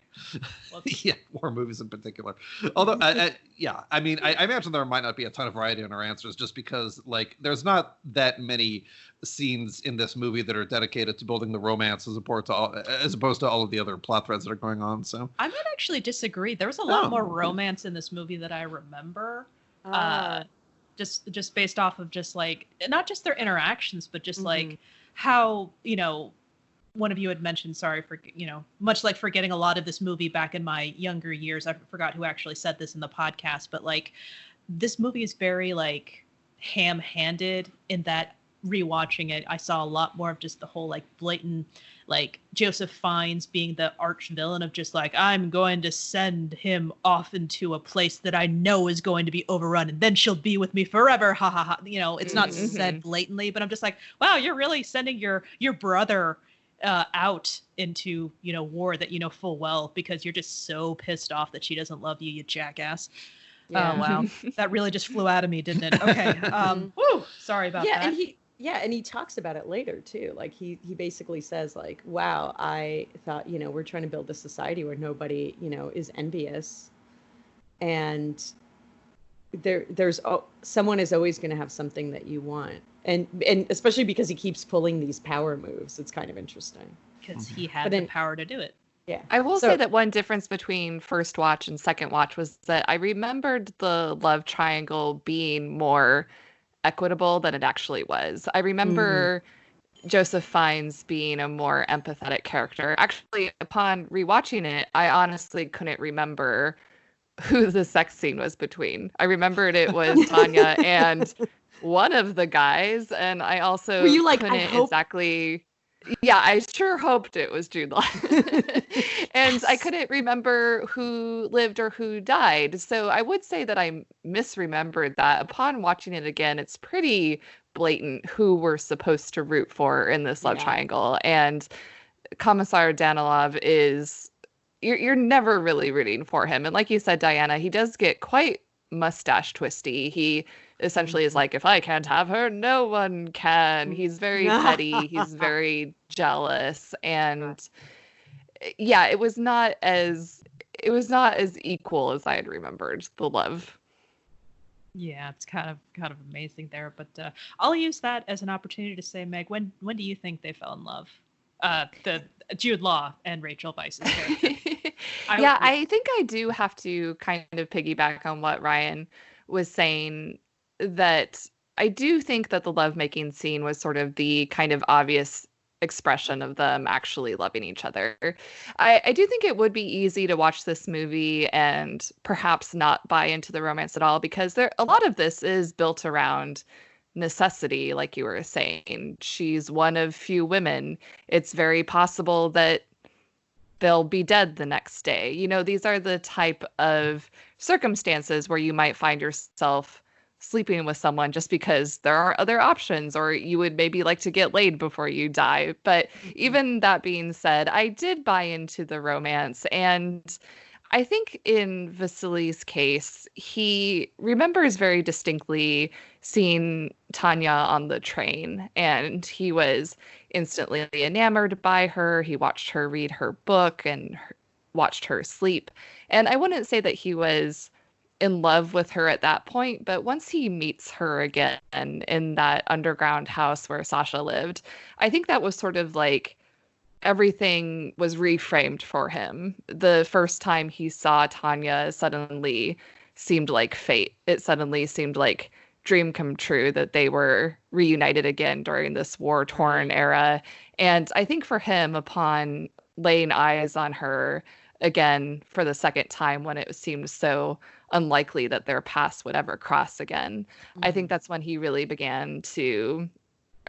Yeah, war movies in particular. Although, I imagine there might not be a ton of variety in our answers, just because, like, there's not that many scenes in this movie that are dedicated to building the romance as opposed to all of the other plot threads that are going on. So I might actually disagree. There was a lot more romance in this movie that I remember. Just based off of just like not just their interactions, but just like how one of you had mentioned, sorry for, much like forgetting a lot of this movie back in my younger years. I forgot who actually said this in the podcast, but like this movie is very like ham-handed in that rewatching it, I saw a lot more of just the whole like blatant, like Joseph Fiennes being the arch villain of just like, I'm going to send him off into a place that I know is going to be overrun and then she'll be with me forever. Ha ha ha. It's not said blatantly, but I'm just like, wow, you're really sending your brother out into, war that full well because you're just so pissed off that she doesn't love you, you jackass. Yeah. Oh, wow. That really just flew out of me, didn't it? Okay. Woo, sorry about that. And he talks about it later too. Like he basically says like, wow, I thought, we're trying to build a society where nobody, is envious. And there's someone is always going to have something that you want. And especially because he keeps pulling these power moves. It's kind of interesting. Because he had the power to do it. Yeah. I will say that one difference between first watch and second watch was that I remembered the love triangle being more equitable than it actually was. I remember Joseph Fiennes being a more empathetic character. Actually, upon rewatching it, I honestly couldn't remember who the sex scene was between. I remembered it was Tanya and one of the guys, and I also couldn't exactly... Yeah, I sure hoped it was Jude Law. And I couldn't remember who lived or who died. So I would say that I misremembered that. Upon watching it again, it's pretty blatant who we're supposed to root for in this love triangle. And Commissar Danilov is... You're never really rooting for him. And like you said, Diana, he does get quite mustache twisty. He essentially is like, if I can't have her, no one can. He's very petty. He's very jealous. And yeah, it was not as equal as I had remembered the love. Yeah, it's kind of amazing there. But I'll use that as an opportunity to say, Meg, when do you think they fell in love? The Jude Law and Rachel Weisz's character. I think I do have to kind of piggyback on what Ryan was saying, that I do think that the lovemaking scene was sort of the kind of obvious expression of them actually loving each other. I do think it would be easy to watch this movie and perhaps not buy into the romance at all, because a lot of this is built around necessity, like you were saying. She's one of few women. It's very possible that they'll be dead the next day. These are the type of circumstances where you might find yourself sleeping with someone just because there are other options, or you would maybe like to get laid before you die. But even that being said, I did buy into the romance. And I think in Vasily's case, he remembers very distinctly seeing Tanya on the train, and he was instantly enamored by her. He watched her read her book and watched her sleep. And I wouldn't say that he was in love with her at that point, but once he meets her again in that underground house where Sasha lived, I think that was sort of like everything was reframed for him. The first time he saw Tanya suddenly seemed like fate. It suddenly seemed like dream come true that they were reunited again during this war-torn era. And I think for him, upon laying eyes on her again for the second time, when it seemed so unlikely that their paths would ever cross again, I think that's when he really began to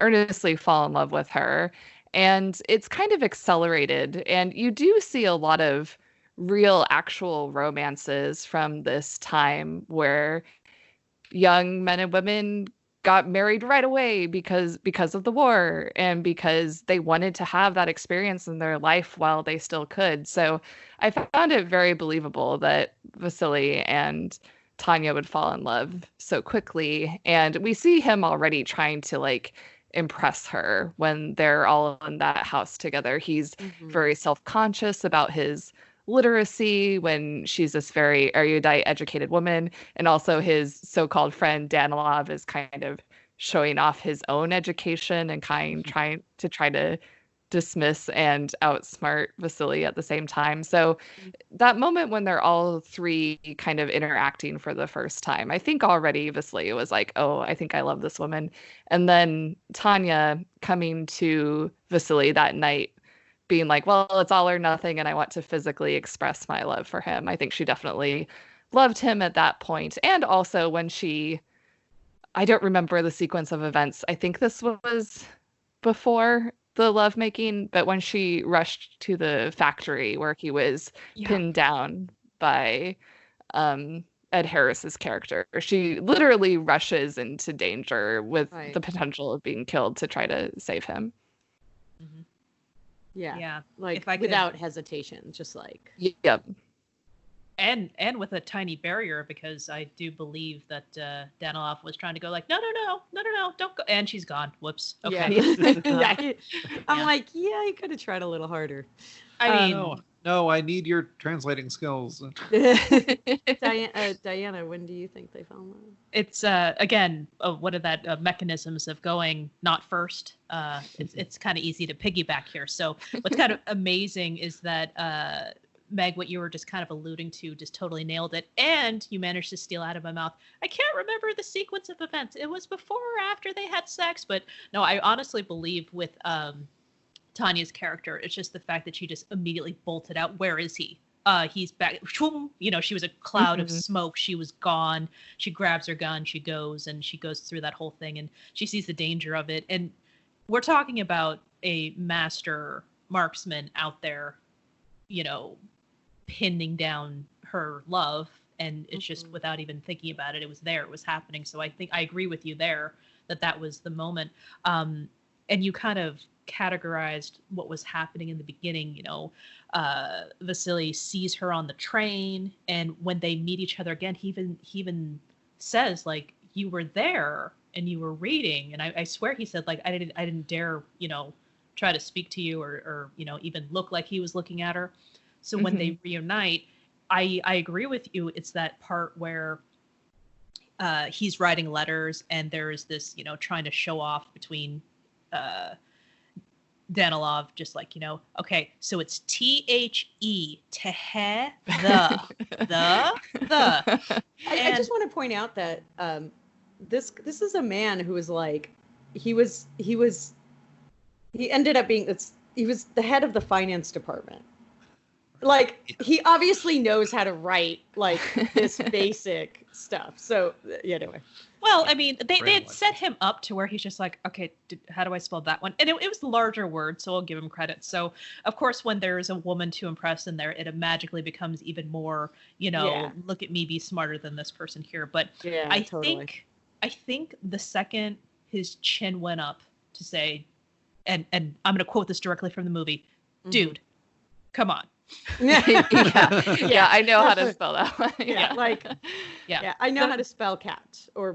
earnestly fall in love with her. And it's kind of accelerated. And you do see a lot of real, actual romances from this time where young men and women got married right away because of the war and because they wanted to have that experience in their life while they still could. So I found it very believable that Vasily and Tanya would fall in love so quickly. And we see him already trying to like impress her when they're all in that house together. He's very self-conscious about his literacy when she's this very erudite, educated woman. And also his so-called friend Danilov is kind of showing off his own education and trying to dismiss and outsmart Vasily at the same time. So that moment when they're all three kind of interacting for the first time, I think already Vasily was like, oh, I think I love this woman. And then Tanya coming to Vasily that night being like, well, it's all or nothing, and I want to physically express my love for him. I think she definitely loved him at that point. And also when I don't remember the sequence of events. I think this was before the lovemaking, but when she rushed to the factory where he was pinned down by Ed Harris's character, she literally rushes into danger with the potential of being killed to try to save him. Mm-hmm. Yeah. Like without hesitation, just like. Yep. And with a tiny barrier, because I do believe that Danilov was trying to go like, no, don't go. And she's gone. Whoops. Okay. Yeah. I'm like, yeah, you could have tried a little harder. I mean, no, I need your translating skills. Diana, when do you think they found that? It's again, what are that mechanisms of going not first? It's kind of easy to piggyback here. So what's kind of amazing is that Meg, what you were just kind of alluding to, just totally nailed it. And you managed to steal out of my mouth, I can't remember the sequence of events. It was before or after they had sex. But no, I honestly believe with Tanya's character, it's just the fact that she just immediately bolted out. Where is he? He's back. You know, she was a cloud of smoke. She was gone. She grabs her gun. She goes through that whole thing. And she sees the danger of it. And we're talking about a master marksman out there, you know, pinning down her love, and it's just without even thinking about it, it was there, it was happening. So I think I agree with you there that was the moment. And you kind of categorized what was happening in the beginning. You know, Vasily sees her on the train, and when they meet each other again, he even says like, you were there and you were reading, and I swear he said like, I didn't dare, you know, try to speak to you or you know, even look like he was looking at her. So when they reunite, I agree with you. It's that part where he's writing letters, and there's this, you know, trying to show off between Danilov, just like, you know, okay, so it's THE, tehe, the. I just want to point out that this is a man who was like, he ended up being, he was the head of the finance department. Like, he obviously knows how to write like this basic stuff. So anyway. Well, I mean, they had set him up to where he's just like, okay, how do I spell that one? And it was the larger word, so I'll give him credit. So, of course, when there's a woman to impress in there, it magically becomes even more, you know, look at me, be smarter than this person here. But I think the second his chin went up to say, and I'm going to quote this directly from the movie, dude, come on. Yeah, I know how to spell that one. Yeah, I know how to spell cat, or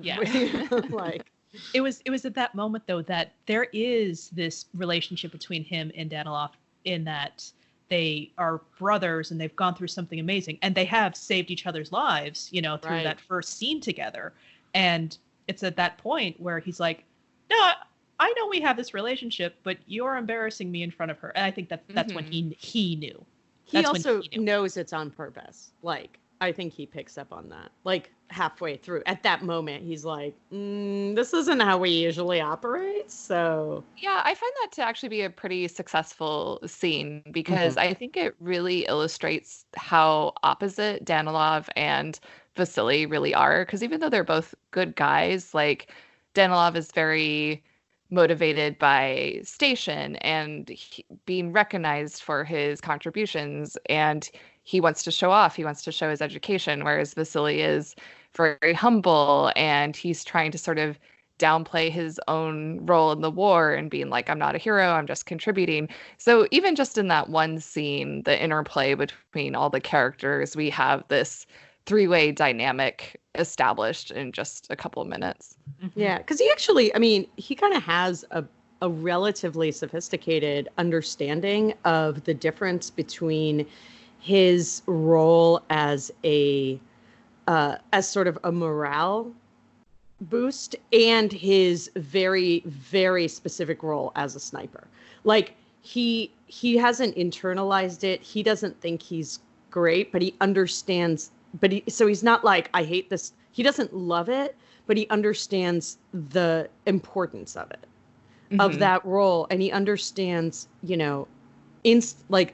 like. It was at that moment though that there is this relationship between him and Danilov, in that they are brothers and they've gone through something amazing, and they have saved each other's lives, you know, through that first scene together. And it's at that point where he's like, no, I know we have this relationship, but you're embarrassing me in front of her. And I think that's when he knew. He also knows it's on purpose. Like, I think he picks up on that. Like, halfway through. At that moment, he's like, this isn't how we usually operate, so... Yeah, I find that to actually be a pretty successful scene, because I think it really illustrates how opposite Danilov and Vasily really are. Because even though they're both good guys, like, Danilov is very motivated by station and being recognized for his contributions, and he wants to show off, he wants to show his education, whereas Vasily is very humble, and he's trying to sort of downplay his own role in the war and being like, I'm not a hero, I'm just contributing. So even just in that one scene, the interplay between all the characters, we have this three-way dynamic established in just a couple of minutes. Yeah, because he actually, I mean, he kind of has a relatively sophisticated understanding of the difference between his role as as sort of a morale boost and his very, very specific role as a sniper. Like, he hasn't internalized it. He doesn't think he's great, but he understands. So he's not like, I hate this. He doesn't love it, but he understands the importance of it, of that role. And he understands, you know, like,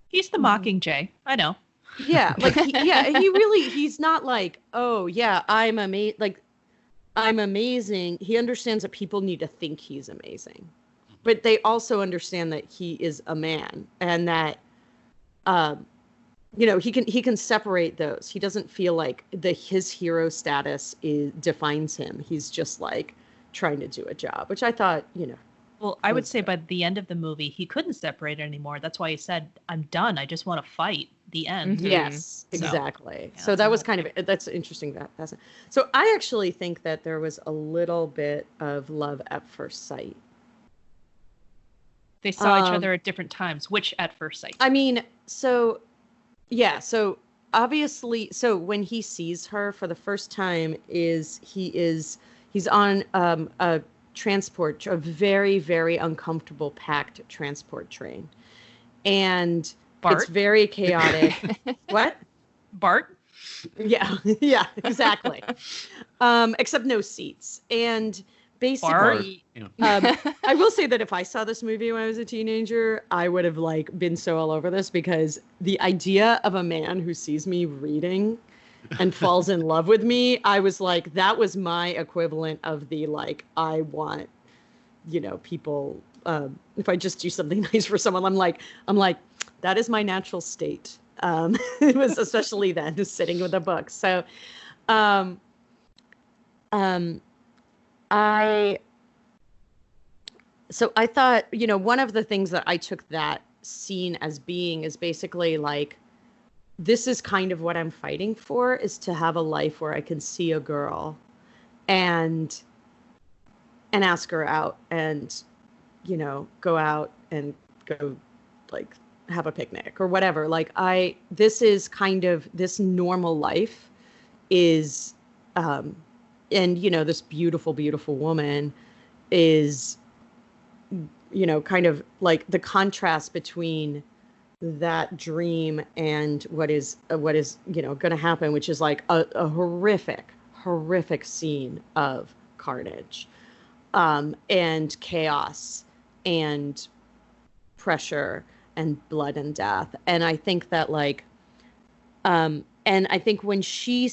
He's the Mockingjay. I know. Yeah, like, he's not like, oh yeah, I'm amazing. He understands that people need to think he's amazing, but they also understand that he is a man, and that, he can separate those. He doesn't feel like his hero status defines him. He's just like trying to do a job, which I thought, Well, I would say by the end of the movie, he couldn't separate it anymore. That's why he said, I'm done. I just want to fight. The end. Mm-hmm. Yes, So, exactly. yeah, So that was kind of, that's interesting. So I actually think that there was a little bit of love at first sight. They saw each other at different times. Which at first sight? I mean, so obviously, so when he sees her for the first time, he's on a very, very uncomfortable packed transport train, and Bart? It's very chaotic. What? Bart? Yeah, exactly. Except no seats. And basically, I will say that if I saw this movie when I was a teenager, I would have like been so all over this, because the idea of a man who sees me reading and falls in love with me, I was like, that was my equivalent of the like, I want, people. If I just do something nice for someone, I'm like, that is my natural state. It was especially then, just sitting with a book. So, I thought, one of the things that I took that scene as being is basically like, this is kind of what I'm fighting for, is to have a life where I can see a girl and ask her out and, go out and go like have a picnic or whatever. Like this is kind of this normal life is, and this beautiful, beautiful woman is, kind of like the contrast between that dream and what is going to happen, which is like a horrific scene of carnage, and chaos and pressure and blood and death. And I think that like, and I think when she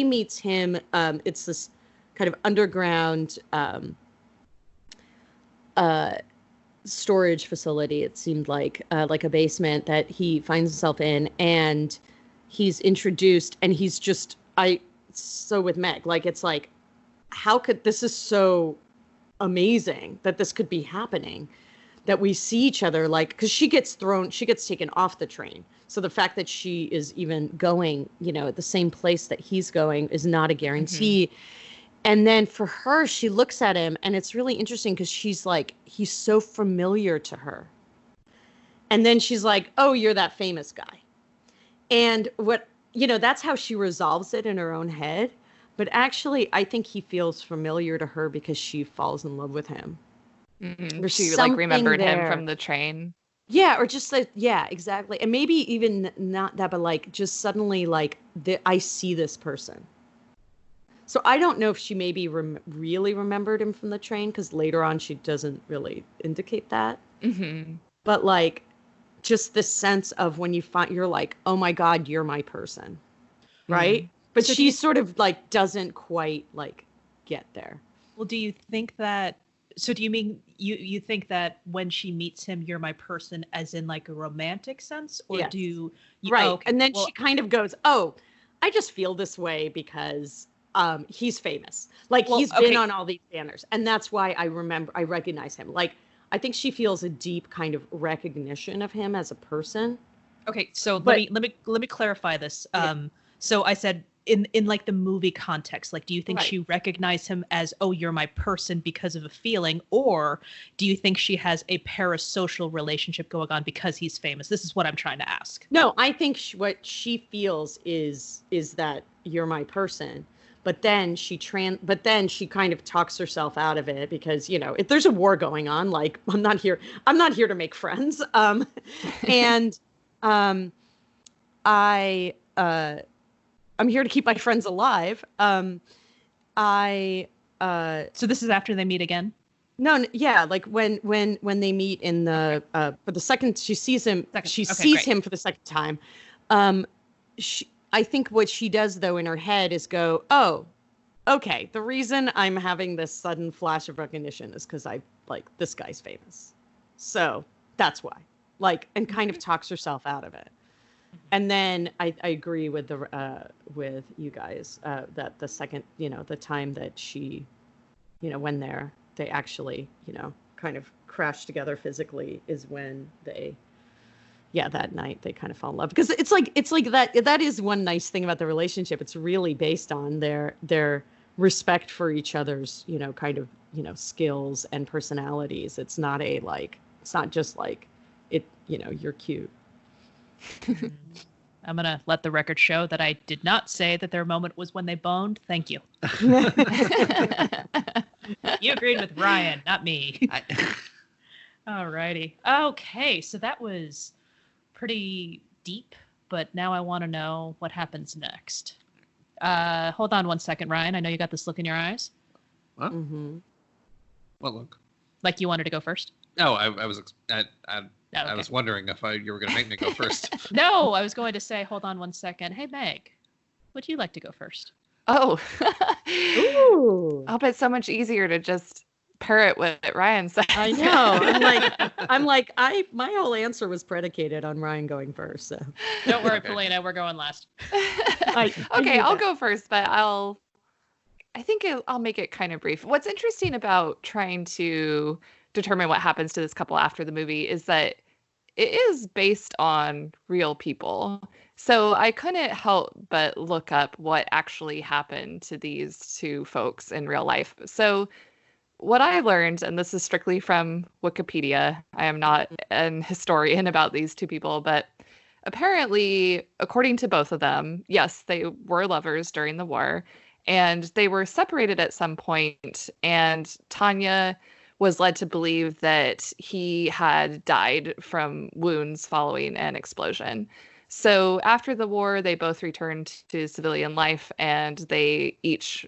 meets him, it's this kind of underground, storage facility. It seemed like a basement that he finds himself in, and he's introduced, and he's just, so with Meg, like, it's like, this is so amazing that this could be happening, that we see each other, like, because she gets taken off the train. So the fact that she is even going, at the same place that he's going is not a guarantee. Mm-hmm. And then for her, she looks at him, and it's really interesting because she's like, he's so familiar to her. And then she's like, oh, you're that famous guy. And that's how she resolves it in her own head. But actually, I think he feels familiar to her because she falls in love with him. Mm-hmm. She like remembered him from the train. Yeah, or just like, yeah, exactly. And maybe even not that, but like just suddenly like I see this person. So I don't know if she maybe really remembered him from the train, because later on she doesn't really indicate that. Mm-hmm. But like just the sense of when you're like, oh my God, you're my person. Right? Mm-hmm. But so she sort of like doesn't quite like get there. Well, do you think that, so do you mean you think that when she meets him, you're my person as in like a romantic sense? Or yes. Right. Oh, okay. And then she kind of goes, oh, I just feel this way because he's famous. Like he's been on all these banners. And that's why I recognize him. Like, I think she feels a deep kind of recognition of him as a person. Okay. So let me clarify this. So I said, in like the movie context, like, do you think she recognized him as, oh, you're my person because of a feeling, or do you think she has a parasocial relationship going on because he's famous? This is what I'm trying to ask. No, I think what she feels is that you're my person, but then she kind of talks herself out of it because, if there's a war going on, like I'm not here to make friends. I'm here to keep my friends alive. So this is after they meet again? Yeah, like when they meet in the for the second, she sees him him for the second time. I think what she does though in her head is go, oh, okay, the reason I'm having this sudden flash of recognition is because I like this guy's famous, so that's why. Like, and kind of talks herself out of it. And then I agree with with you guys that the second, the time that she, when they actually, kind of crash together physically is when that night they kind of fall in love, because it's like that is one nice thing about the relationship. It's really based on their respect for each other's, kind of, skills and personalities. It's not just like it, you're cute. I'm going to let the record show that I did not say that their moment was when they boned. Thank you. You agreed with Ryan, not me. All righty. Okay, so that was pretty deep, but now I want to know what happens next. Hold on one second, Ryan. I know you got this look in your eyes. What? Mm-hmm. What look? Like you wanted to go first? No, I was wondering if you were going to make me go first. No, I was going to say, hold on one second. Hey, Meg, would you like to go first? Oh. Ooh. Oh, but it's so much easier to just parrot what Ryan said. I know. I'm like, my whole answer was predicated on Ryan going first. So don't worry, Polina, we're going last. Okay, I'll go first, but I'll make it kind of brief. What's interesting about trying to determine what happens to this couple after the movie is that it is based on real people. So I couldn't help but look up what actually happened to these two folks in real life. So what I learned, and this is strictly from Wikipedia, I am not an historian about these two people, but apparently, according to both of them, yes, they were lovers during the war, and they were separated at some point, and Tanya was led to believe that he had died from wounds following an explosion. So after the war, they both returned to civilian life, and they each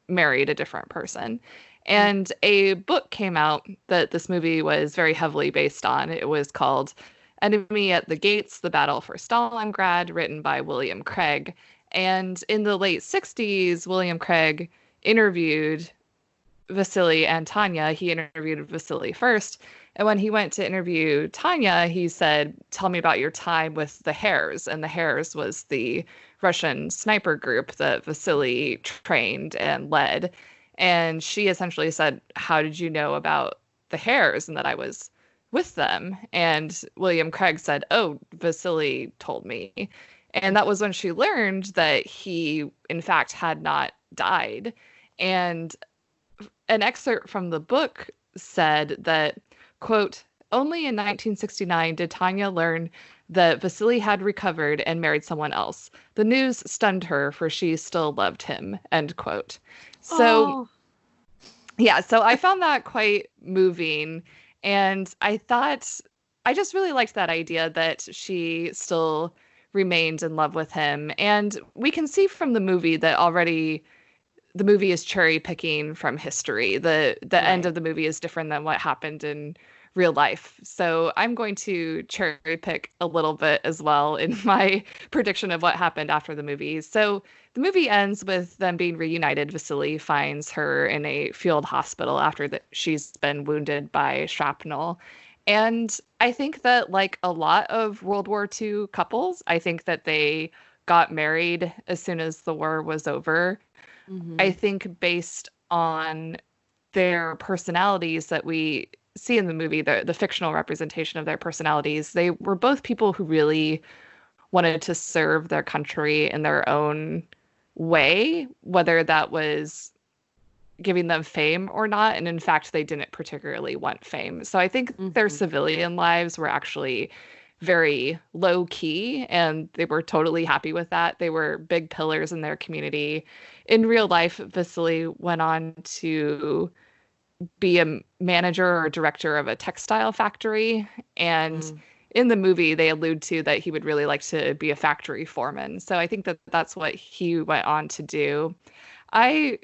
married a different person. And a book came out that this movie was very heavily based on. It was called Enemy at the Gates, The Battle for Stalingrad, written by William Craig. And in the late 60s, William Craig interviewed Vasily and Tanya. He interviewed Vasily first. And when he went to interview Tanya, he said, tell me about your time with the Hares. And the Hares was the Russian sniper group that Vasily trained and led. And she essentially said, how did you know about the Hares and that I was with them? And William Craig said, oh, Vasily told me. And that was when she learned that he, in fact, had not died. And an excerpt from the book said that, quote, only in 1969 did Tanya learn that Vasily had recovered and married someone else. The news stunned her, for she still loved him, end quote. So, yeah, so I found that quite moving. And I just really liked that idea that she still remained in love with him. And we can see from the movie that already the movie is cherry picking from history. The end of the movie is different than what happened in real life. So I'm going to cherry pick a little bit as well in my prediction of what happened after the movie. So the movie ends with them being reunited. Vasily finds her in a field hospital after that she's been wounded by shrapnel. And I think that, like a lot of World War II couples, I think that they got married as soon as the war was over. Mm-hmm. I think based on their personalities that we see in the movie, the fictional representation of their personalities, they were both people who really wanted to serve their country in their own way, whether that was giving them fame or not. And in fact, they didn't particularly want fame. So I think their civilian lives were actually very low key, and they were totally happy with that. They were big pillars in their community. In real life, Vasily went on to be a manager or director of a textile factory. And in the movie, they allude to that he would really like to be a factory foreman. So I think that that's what he went on to do. I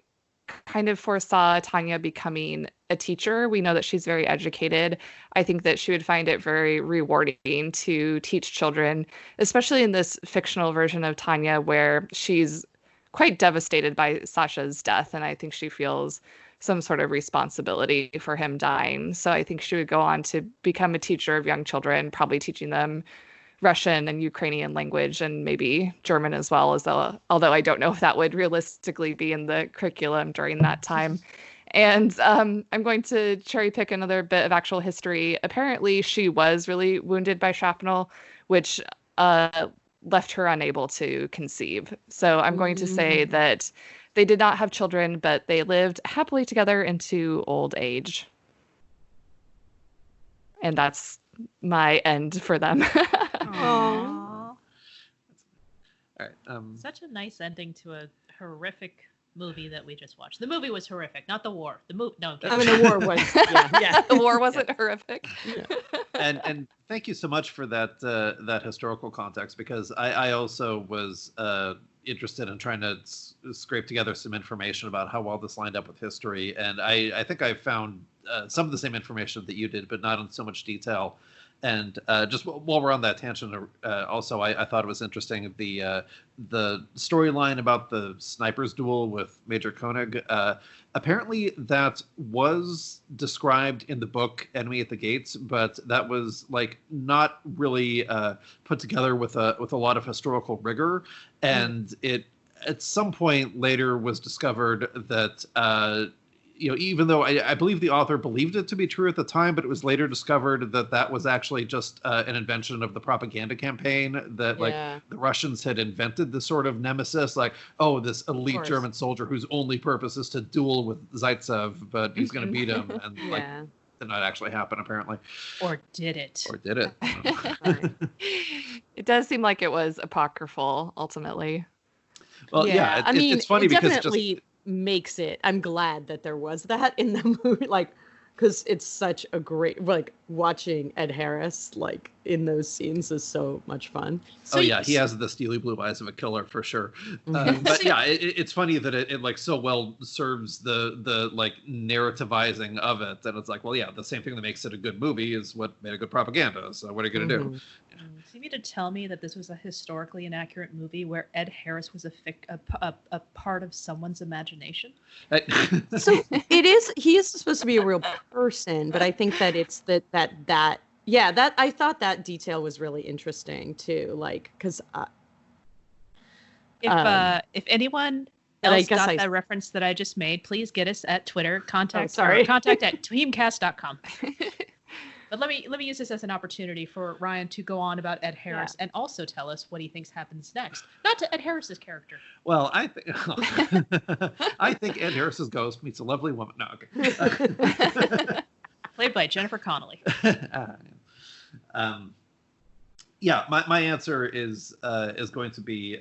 kind of foresaw Tanya becoming a teacher. We know that she's very educated. I think that she would find it very rewarding to teach children, especially in this fictional version of Tanya where she's quite devastated by Sasha's death. And I think she feels some sort of responsibility for him dying. So I think she would go on to become a teacher of young children, probably teaching them Russian and Ukrainian language and maybe German as well, although I don't know if that would realistically be in the curriculum during that time. And I'm going to cherry pick another bit of actual history. Apparently, she was really wounded by shrapnel, which left her unable to conceive. So I'm going to say that they did not have children, but they lived happily together into old age. And that's my end for them. Aww. All right. Such a nice ending to a horrific movie that we just watched. The movie was horrific, not the war. The movie, no. I mean, the war was, yeah. The war wasn't horrific. Yeah. And thank you so much for that historical context, because I also was interested in trying to scrape together some information about how well this lined up with history, and I think I found some of the same information that you did, but not in so much detail. And just while we're on that tangent, also I thought it was interesting the storyline about the sniper's duel with Major Koenig. Apparently, that was described in the book Enemy at the Gates, but that was like not really put together with a lot of historical rigor. And it at some point later was discovered that. Even though I believe the author believed it to be true at the time, but it was later discovered that that was actually just an invention of the propaganda campaign, that like the Russians had invented this sort of nemesis, like, oh, this elite German soldier whose only purpose is to duel with Zaitsev, but he's going to beat him. And like, did not actually happen, apparently. Or did it? Or did it? It does seem like it was apocryphal, ultimately. Well, yeah, I mean, it's funny it because definitely makes it. I'm glad that there was that in the movie, like, because it's such a great, like, watching Ed Harris like in those scenes is so much fun. So, he has the steely blue eyes of a killer for sure. But yeah, it's funny that it like so well serves the like narrativizing of it, and it's like, well, yeah, the same thing that makes it a good movie is what made a good propaganda. So what are you gonna do? So you mean to tell me that this was a historically inaccurate movie where Ed Harris was a part of someone's imagination? So it is. He is supposed to be a real person, but I think that it's that I thought that detail was really interesting too. Like, because if anyone else got that reference that I just made, please get us at Twitter. Contact at HEAMCast.com. But let me use this as an opportunity for Ryan to go on about Ed Harris and also tell us what he thinks happens next. Not to Ed Harris's character. Well, I think Ed Harris's ghost meets a lovely woman. No, okay. Played by Jennifer Connelly. My answer is going to be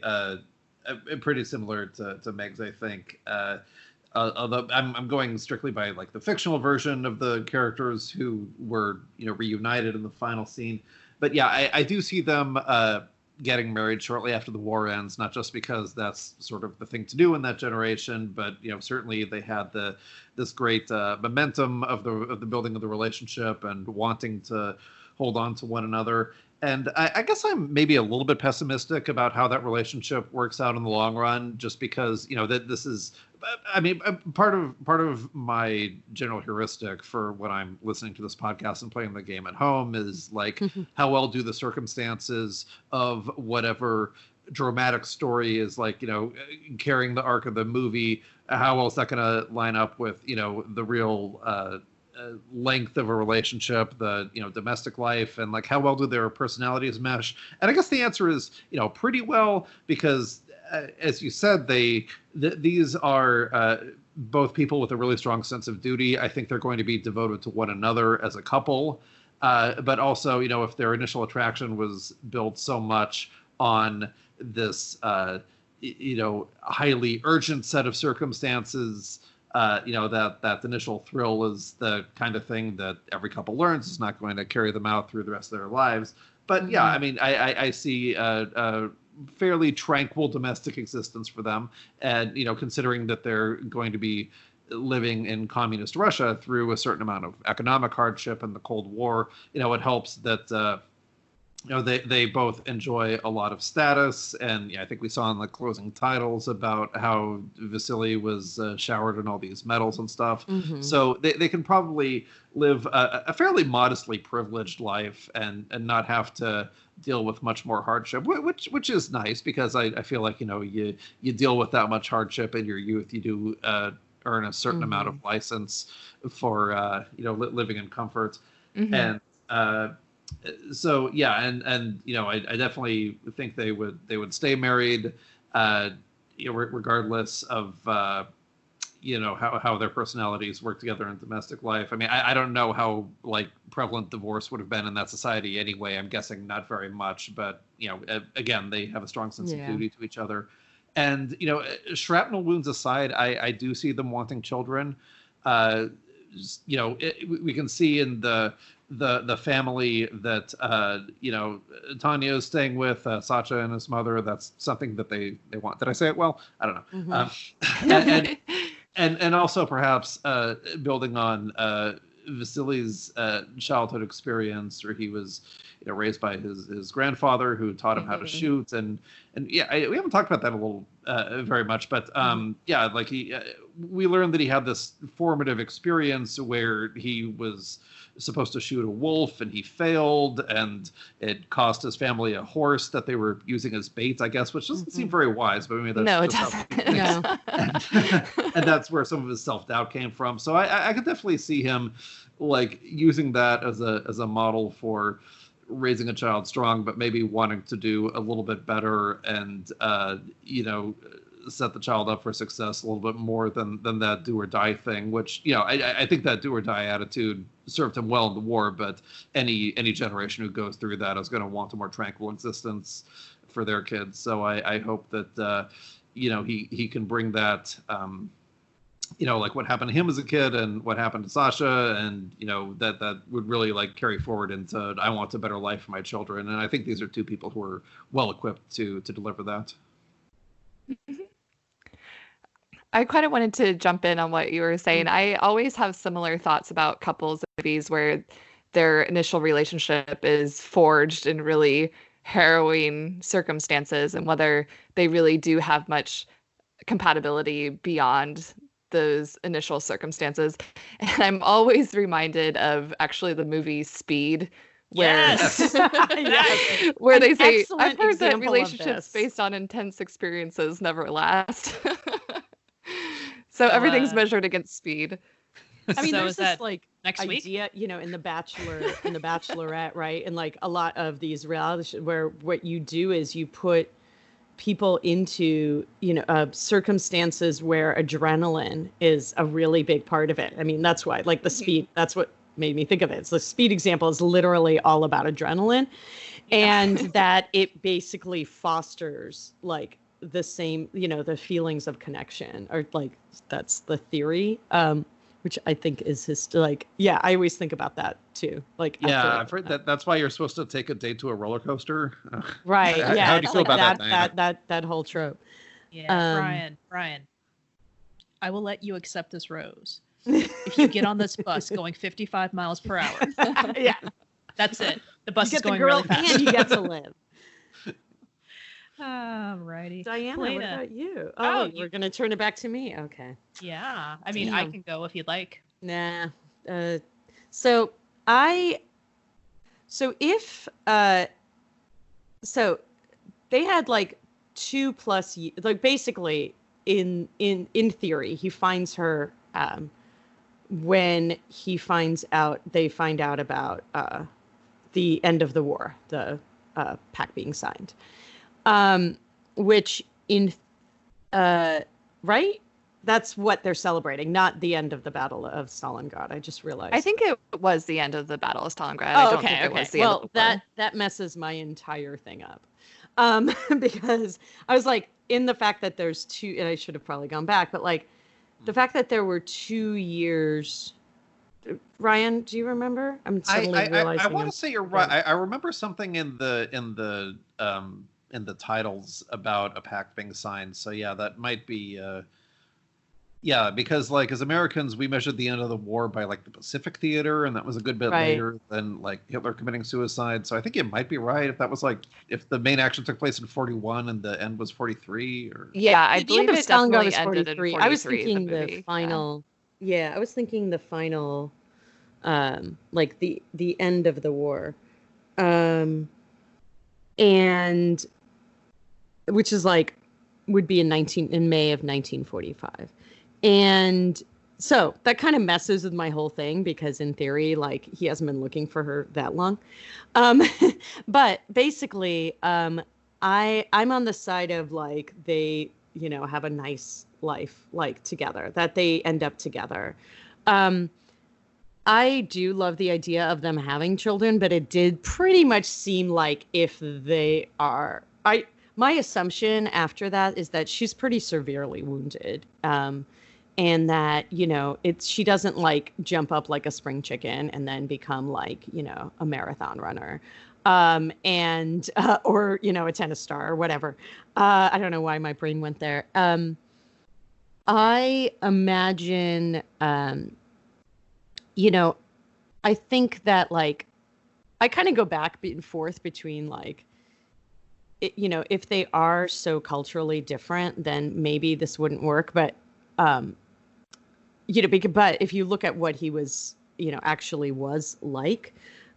pretty similar to Meg's, I think. Although I'm going strictly by like the fictional version of the characters who were reunited in the final scene, but yeah, I do see them getting married shortly after the war ends, not just because that's sort of the thing to do in that generation, but certainly they had this great momentum of the building of the relationship and wanting to hold on to one another. And I guess I'm maybe a little bit pessimistic about how that relationship works out in the long run, just because that this is. I mean, part of my general heuristic for when I'm listening to this podcast and playing the game at home is like, how well do the circumstances of whatever dramatic story is like, carrying the arc of the movie, how well is that going to line up with, the real length of a relationship, the domestic life, and like how well do their personalities mesh? And I guess the answer is pretty well, because as you said, these are both people with a really strong sense of duty. I think they're going to be devoted to one another as a couple, but also if their initial attraction was built so much on this highly urgent set of circumstances, that initial thrill is the kind of thing that every couple learns is not going to carry them out through the rest of their lives. But yeah, I mean, I see fairly tranquil domestic existence for them. And, considering that they're going to be living in communist Russia through a certain amount of economic hardship and the Cold War, it helps that, they both enjoy a lot of status. And I think we saw in the closing titles about how Vasily was showered in all these medals and stuff. Mm-hmm. So they can probably live a fairly modestly privileged life and not have to deal with much more hardship, which is nice, because I feel like, you deal with that much hardship in your youth, you do earn a certain amount of license for, living in comfort. And, so yeah, and I definitely think they would stay married, regardless of how their personalities work together in domestic life. I mean, I don't know how prevalent divorce would have been in that society anyway. I'm guessing not very much, but again, they have a strong sense of duty to each other. And shrapnel wounds aside, I do see them wanting children. We can see in the family that Tanya is staying with, Sacha and his mother. That's something that they want. Did I say it well? I don't know. And also perhaps building on Vasily's childhood experience, where he was raised by his grandfather, who taught him how to shoot, and we haven't talked about that a little very much, but we learned that he had this formative experience where he was supposed to shoot a wolf and he failed, and it cost his family a horse that they were using as bait, I guess, which doesn't seem very wise, but maybe that's it doesn't. And that's where some of his self-doubt came from. So I could definitely see him using that as a model for raising a child strong, but maybe wanting to do a little bit better and set the child up for success a little bit more than that do or die thing, which I think that do or die attitude served him well in the war, but any generation who goes through that is going to want a more tranquil existence for their kids. So I hope that he can bring that what happened to him as a kid and what happened to Sasha, and that would really carry forward into I want a better life for my children. And I think these are two people who are well equipped to deliver that. I kind of wanted to jump in on what you were saying. I always have similar thoughts about couples movies where their initial relationship is forged in really harrowing circumstances, and whether they really do have much compatibility beyond those initial circumstances. And I'm always reminded of actually the movie Speed, where where they say, I've heard that relationships based on intense experiences never last. So everything's measured against speed. I mean, So there's is this that next week? idea, in The Bachelor, in The Bachelorette, right? And a lot of these reality where what you do is you put people into, circumstances where adrenaline is a really big part of it. I mean, that's why, the Speed, that's what made me think of it. So the Speed example is literally all about adrenaline, and that it basically fosters the same, the feelings of connection, or that's the theory, which I think is I always think about that too. I've heard that's why you're supposed to take a date to a roller coaster. Right. Yeah. How do you feel about that whole trope? Yeah. Brian, I will let you accept this rose if you get on this bus going 55 miles per hour. Yeah. That's it. The bus you is get going the girl really fast. and you get to live. Alrighty. Diana, Polina. what about you? We're going to turn it back to me. Okay. Yeah. I mean, I can go if you'd like. Nah. So they had 2+ years, basically in theory, he finds her, when they find out about, the end of the war, the, pact being signed. Which right? That's what they're celebrating, not the end of the Battle of Stalingrad. I just realized. I think it was the end of the Battle of Stalingrad. I don't think it was the end of the war. That messes my entire thing up. Because I was in the fact that there's two, and I should have probably gone back, but the fact that there were 2 years. Ryan, do you remember? I'm suddenly realizing. I want to say you're right. I remember something in the the titles about a pact being signed. So yeah, that might be yeah, because like as Americans, we measured the end of the war by like the Pacific Theater, and that was a good bit later than like Hitler committing suicide. So I think it might be right if that was like if the main action took place in 41 and the end was 43. Or Yeah, I the end believe of it Stalingrad definitely was ended in 43. 43. I was thinking the the movie. final. Yeah, I was thinking the final, like the end of the war, and which is like would be in May of 1945. And so that kind of messes with my whole thing because in theory, like he hasn't been looking for her that long. But basically, I'm on the side of like they, have a nice life like together, that they end up together. I do love the idea of them having children, but it did pretty much seem like if they are, my assumption after that is that she's pretty severely wounded. And that, she doesn't like jump up like a spring chicken and then become like, a marathon runner. Or, a tennis star or whatever. I don't know why my brain went there. I imagine, I think that like, I kind of go back and forth between like, if they are so culturally different, then maybe this wouldn't work. But, but if you look at what he was, actually was like,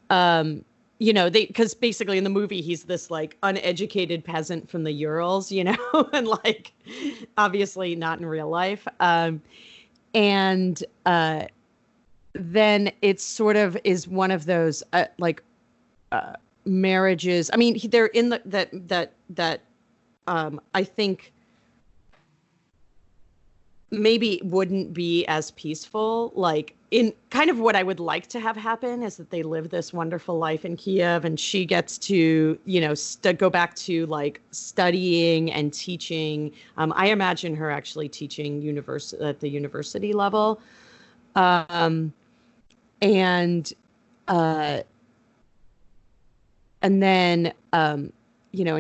because basically in the movie, he's this like uneducated peasant from the Urals, and like, obviously not in real life. Then it sort of is one of those, marriages. I mean, they're in that I think maybe wouldn't be as peaceful. Like in kind of what I would like to have happen is that they live this wonderful life in Kiev, and she gets to, go back to like studying and teaching. I imagine her actually teaching at the university level. And then, and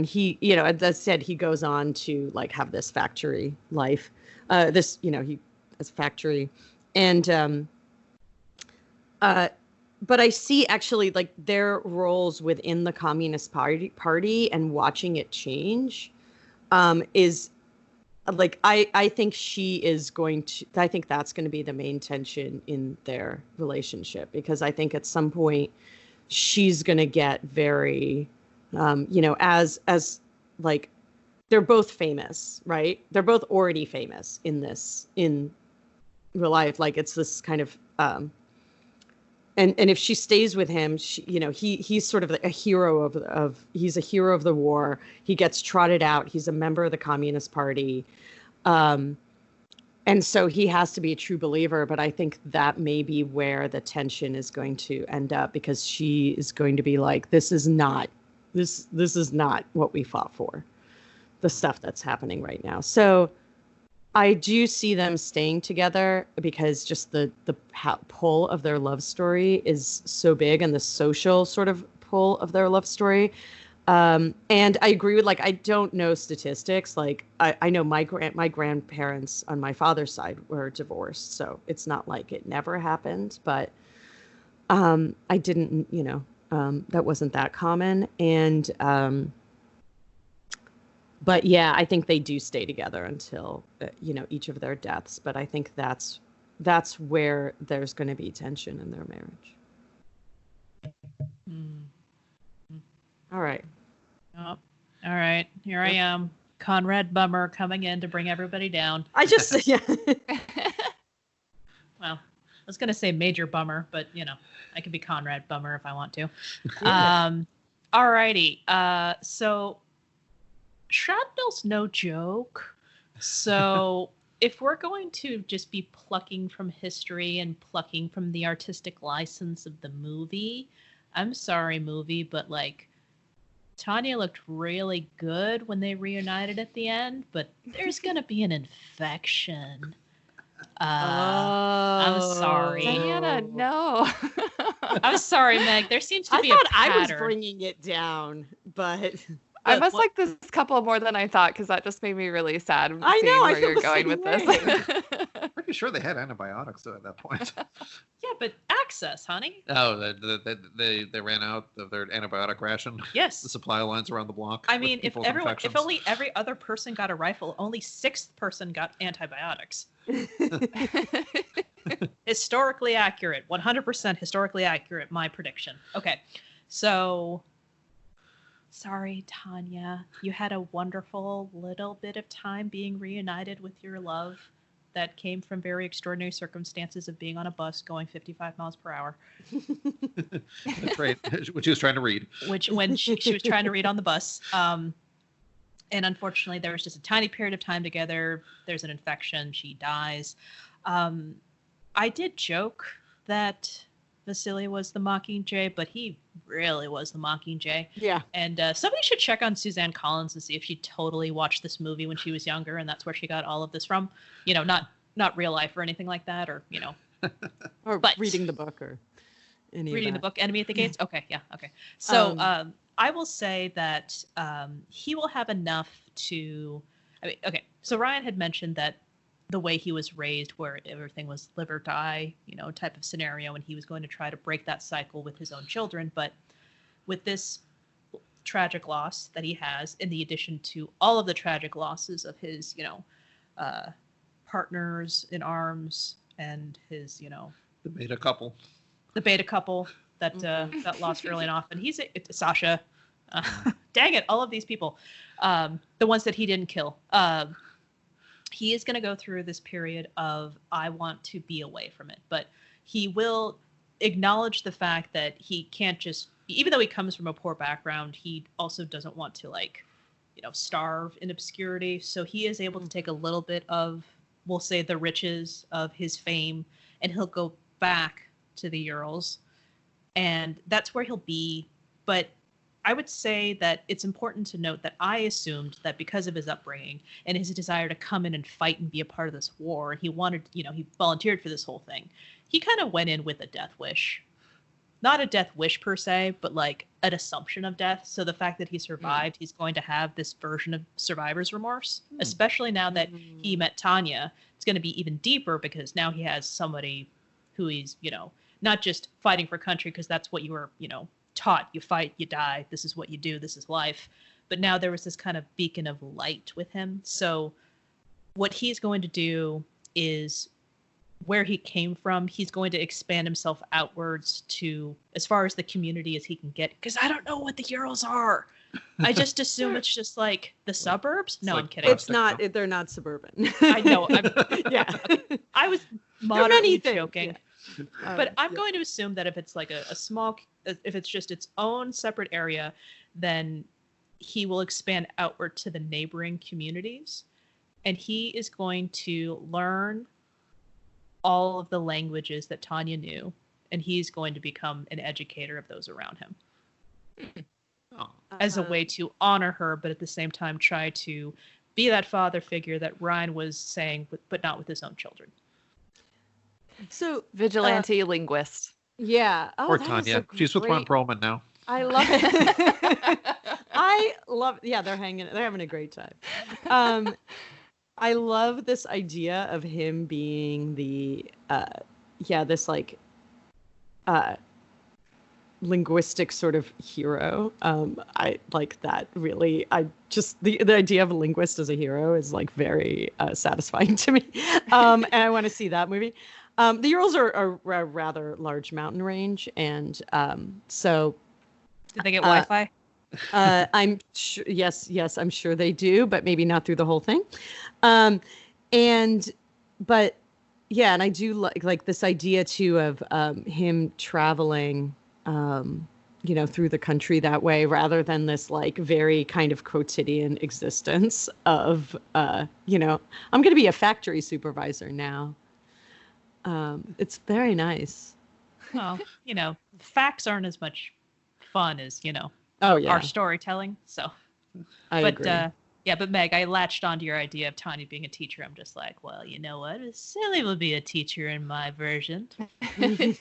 he, as I said, he goes on to like have this factory life, he has a factory, and, but I see actually like their roles within the Communist Party and watching it change, is like, I think I think that's going to be the main tension in their relationship, because I think at some point she's going to get very, as like, they're both famous, right? They're both already famous in real life. Like it's this kind of, and if she stays with him, he's sort of a hero he's a hero of the war. He gets trotted out. He's a member of the Communist Party. And so he has to be a true believer, but I think that may be where the tension is going to end up, because she is going to be like, this is not what we fought for, the stuff that's happening right now. So I do see them staying together because just the pull of their love story is so big, and the social sort of pull of their love story. And I agree with, like, I don't know statistics. Like I know my grandparents on my father's side were divorced, so it's not like it never happened, but I didn't, that wasn't that common. And but yeah, I think they do stay together until, each of their deaths. But I think that's where there's going to be tension in their marriage. All right. Oh, all right. Here I am, Conrad Bummer, coming in to bring everybody down. Yeah. Well, I was going to say Major Bummer, but, I could be Conrad Bummer if I want to. Yeah. All righty. So shrapnel's no joke. So if we're going to just be plucking from history and plucking from the artistic license of the movie, I'm sorry, movie, but like, Tanya looked really good when they reunited at the end, but there's going to be an infection. I'm sorry. Diana, no. I'm sorry, Meg. There seems to be a pattern. I was bringing it down, but I must like this couple more than I thought because that just made me really sad. I know. I where feel you're the going same with way. this. Pretty sure they had antibiotics though at that point. Yeah, but access, honey. Oh, they ran out of their antibiotic ration. Yes. The supply lines around the block. I mean, if only every other person got a rifle, only sixth person got antibiotics. Historically accurate, 100% historically accurate. My prediction. Okay, so sorry, Tanya, you had a wonderful little bit of time being reunited with your love. That came from very extraordinary circumstances of being on a bus going 55 miles per hour. That's right. When she was trying to read. When she was trying to read on the bus. And unfortunately, there was just a tiny period of time together. There's an infection. She dies. I did joke that Vasily was the Mockingjay, but he really was the Mockingjay. Yeah. And somebody should check on Suzanne Collins and see if she totally watched this movie when she was younger, and that's where she got all of this from. You know, not real life or anything like that, or you know, or but reading the book or reading the book, Enemy at the Gates. Okay, yeah, okay. So I will say that he will have enough to. I mean, okay. So Ryan had mentioned that the way he was raised, where everything was live or die, you know, type of scenario, and he was going to try to break that cycle with his own children. But with this tragic loss that he has, in the addition to all of the tragic losses of his, you know, partners in arms and his, you know, the beta couple that got lost early and often. He's Sasha. Dang it, all of these people, the ones that he didn't kill. He is going to go through this period of, I want to be away from it. But he will acknowledge the fact that he can't just, even though he comes from a poor background, he also doesn't want to, like, you know, starve in obscurity. So he is able to take a little bit of, we'll say, the riches of his fame, and he'll go back to the Urals. And that's where he'll be. But I would say that it's important to note that I assumed that because of his upbringing and his desire to come in and fight and be a part of this war, he wanted, you know, he volunteered for this whole thing. He kind of went in with a death wish. Not a death wish per se, but like an assumption of death. So the fact that he survived, he's going to have this version of survivor's remorse, especially now that he met Tanya. It's going to be even deeper because now he has somebody who he's, you know, not just fighting for country because that's what you were, you know, taught. You fight, you die, this is what you do, this is life. But now there was this kind of beacon of light with him. So what he's going to do is, where he came from, he's going to expand himself outwards to as far as the community as he can get, because I don't know what the Urals are. I just assume it's just like the suburbs. No, I'm kidding. It's not. They're not suburban. I know. Yeah. I was moderately joking. Yeah. But I'm going to assume that if it's like a small, if it's just its own separate area, then he will expand outward to the neighboring communities. And he is going to learn all of the languages that Tanya knew. And he's going to become an educator of those around him. As a way to honor her, but at the same time try to be that father figure that Ryan was saying, but not with his own children. So Vigilante linguist. Yeah. Oh, or Tanya. She's with Ron Perlman now. I love it. Yeah, they're having a great time. I love this idea of him being the this like linguistic sort of hero. I like that really. I just the idea of a linguist as a hero is like very satisfying to me. And I want to see that movie. The Urals are a rather large mountain range, and so did they get Wi-Fi? I'm sure. Yes, I'm sure they do, but maybe not through the whole thing. But yeah, and I do like this idea too of him traveling, through the country that way, rather than this like very kind of quotidian existence of, I'm going to be a factory supervisor now. It's very nice. Well, facts aren't as much fun as, our storytelling. So, I agree. But Meg, I latched onto your idea of Tanya being a teacher. I'm just like, well, you know what? Silly will be a teacher in my version. Nice.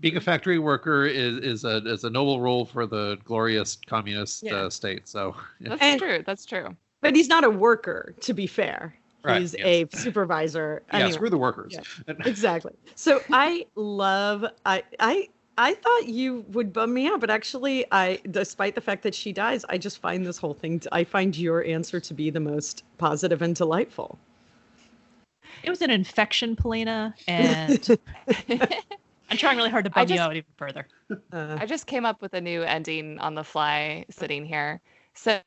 Being Being a factory worker is a noble role for the glorious communist state. So That's true. But he's not a worker, to be fair. He's a supervisor. Yeah, anyway. Screw the workers. Yeah, exactly. So I thought you would bum me out, but actually, despite the fact that she dies, I just find this whole thing. I find your answer to be the most positive and delightful. It was an infection, Polina, and I'm trying really hard to bum you out even further. I just came up with a new ending on the fly sitting here. So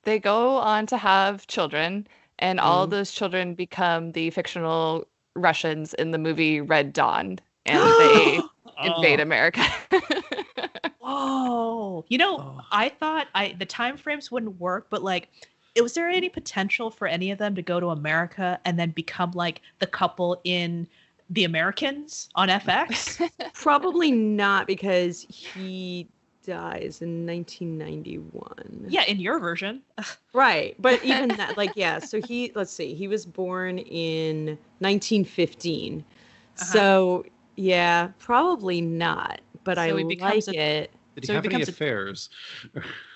they go on to have children, and all those children become the fictional Russians in the movie Red Dawn, and they invade America. Whoa. I thought the time frames wouldn't work, but like, was there any potential for any of them to go to America and then become like the couple in The Americans on FX? Probably not, because he dies in 1991. Yeah, in your version. Right. But even that, so let's see, he was born in 1915. So yeah, probably not, but I like it. Did he have any affairs?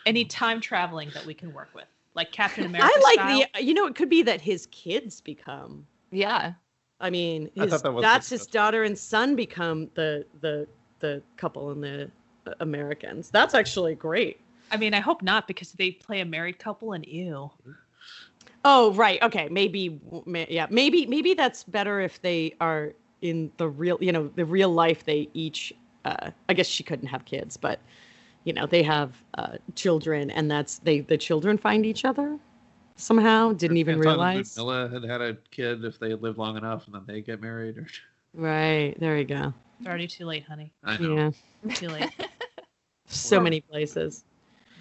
Any time traveling that we can work with, like Captain America I like style? it could be that his kids become. Yeah. I mean, that's his daughter and son become the couple in the Americans. That's actually great. I mean, I hope not, because they play a married couple and ew. Oh, right. Okay. Maybe that's better if they are in the real, the real life. They each, I guess she couldn't have kids, but they have children, and the children find each other somehow. Didn't even realize. Milla had a kid if they lived long enough, and then they get married. Right. There you go. It's already too late, honey. I know. Yeah. Too late. So many places.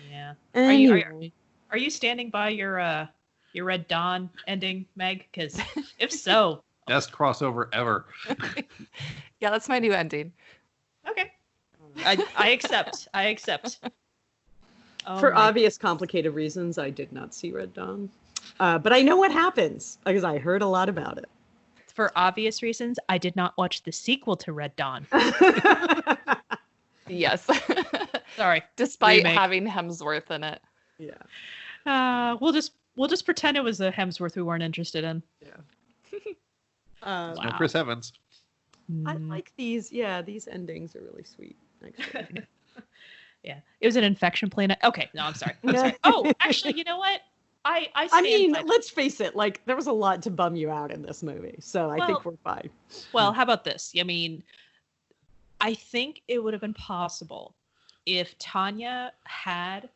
Yeah. Anyway. Are you standing by your Red Dawn ending, Meg? Because if so, best crossover ever. Yeah, that's my new ending. Okay. I accept. For obvious complicated reasons, I did not see Red Dawn. But I know what happens because I heard a lot about it. For obvious reasons, I did not watch the sequel to Red Dawn. Yes. Sorry. Despite having Hemsworth in it. Yeah. We'll just pretend it was a Hemsworth we weren't interested in. Yeah. Wow. No Chris Evans. I like these. Yeah, these endings are really sweet. Actually. Yeah. It was an infection plan. Okay. No, I'm sorry. Oh, actually, you know what? I mean, let's face it. Like, there was a lot to bum you out in this movie, so I think we're fine. Well, how about this? I mean, I think it would have been possible if Tanya had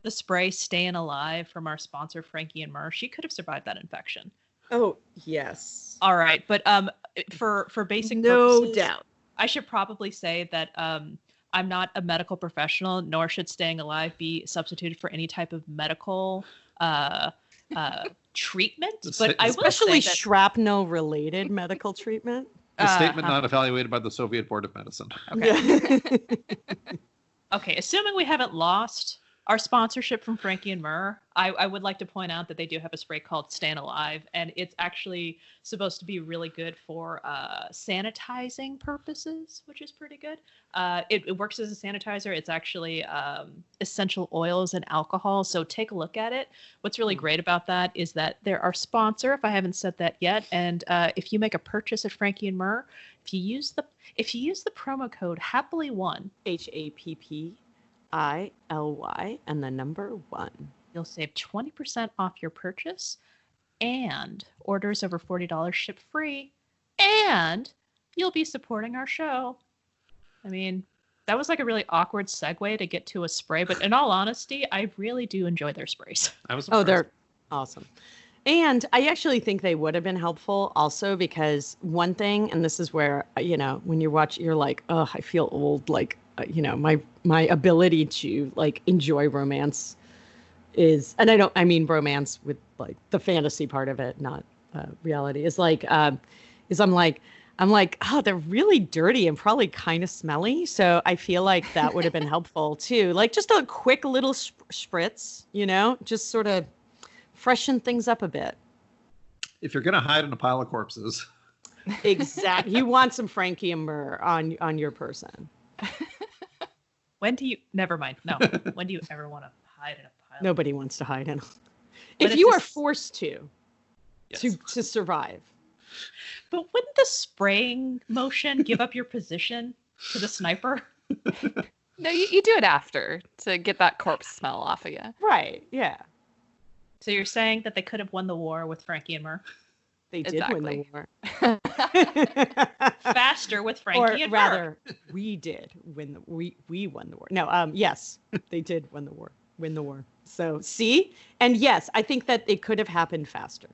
the spray Staying Alive from our sponsor, Frankie and Murr. She could have survived that infection. Oh, yes. All right. But for basic no purposes, doubt. I should probably say that I'm not a medical professional, nor should Staying Alive be substituted for any type of medical treatment. But I will especially say that, shrapnel-related medical treatment. The statement not evaluated by the Soviet Board of Medicine. Okay. Okay, assuming we haven't lost our sponsorship from Frankie and Murr, I would like to point out that they do have a spray called Staying Alive, and it's actually supposed to be really good for sanitizing purposes, which is pretty good. It works as a sanitizer. It's actually essential oils and alcohol, so take a look at it. What's really great about that is that they're our sponsor, if I haven't said that yet, and if you make a purchase at Frankie and Murr, if you use the promo code HAPPILY1, HAPPILY and the number 1. You'll save 20% off your purchase, and orders over $40 ship free, and you'll be supporting our show. I mean, that was like a really awkward segue to get to a spray, but in all honesty, I really do enjoy their sprays. They're awesome. And I actually think they would have been helpful also because one thing, and this is where, when you watch, you're like, oh, I feel old, like, my ability to like enjoy romance is, and I mean romance with like the fantasy part of it, not reality, is like, I'm like, oh, they're really dirty and probably kind of smelly. So I feel like that would have been helpful too. Like just a quick little spritz, just sort of freshen things up a bit. If you're going to hide in a pile of corpses. Exactly. You want some Frankie and myrrh on your person. When do you? Never mind. No. When do you ever want to hide in a pile? Nobody wants to hide in. But If you are forced to survive. But wouldn't the spraying motion give up your position to the sniper? No, you do it after to get that corpse smell off of you. Right. Yeah. So you're saying that they could have won the war with Frankie and myrrh? They did win the war. Faster with Frankie and rather, we did win the we won the war. No, yes, they did win the war. So see, and yes, I think that it could have happened faster.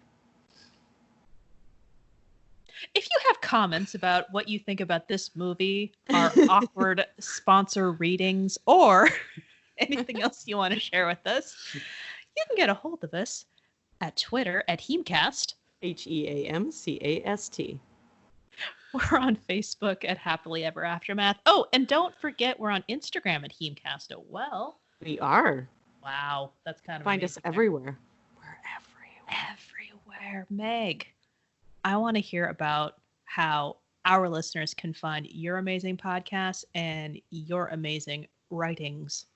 If you have comments about what you think about this movie, our awkward sponsor readings, or anything else you want to share with us, you can get a hold of us at Twitter at HEAMCast. HEAMCAST. We're on Facebook at Happily Ever Aftermath. Oh, and don't forget we're on Instagram at HEAMCast as well. We are. Wow, that's kind of Find us everywhere. We're everywhere. Meg, I want to hear about how our listeners can find your amazing podcast and your amazing writings.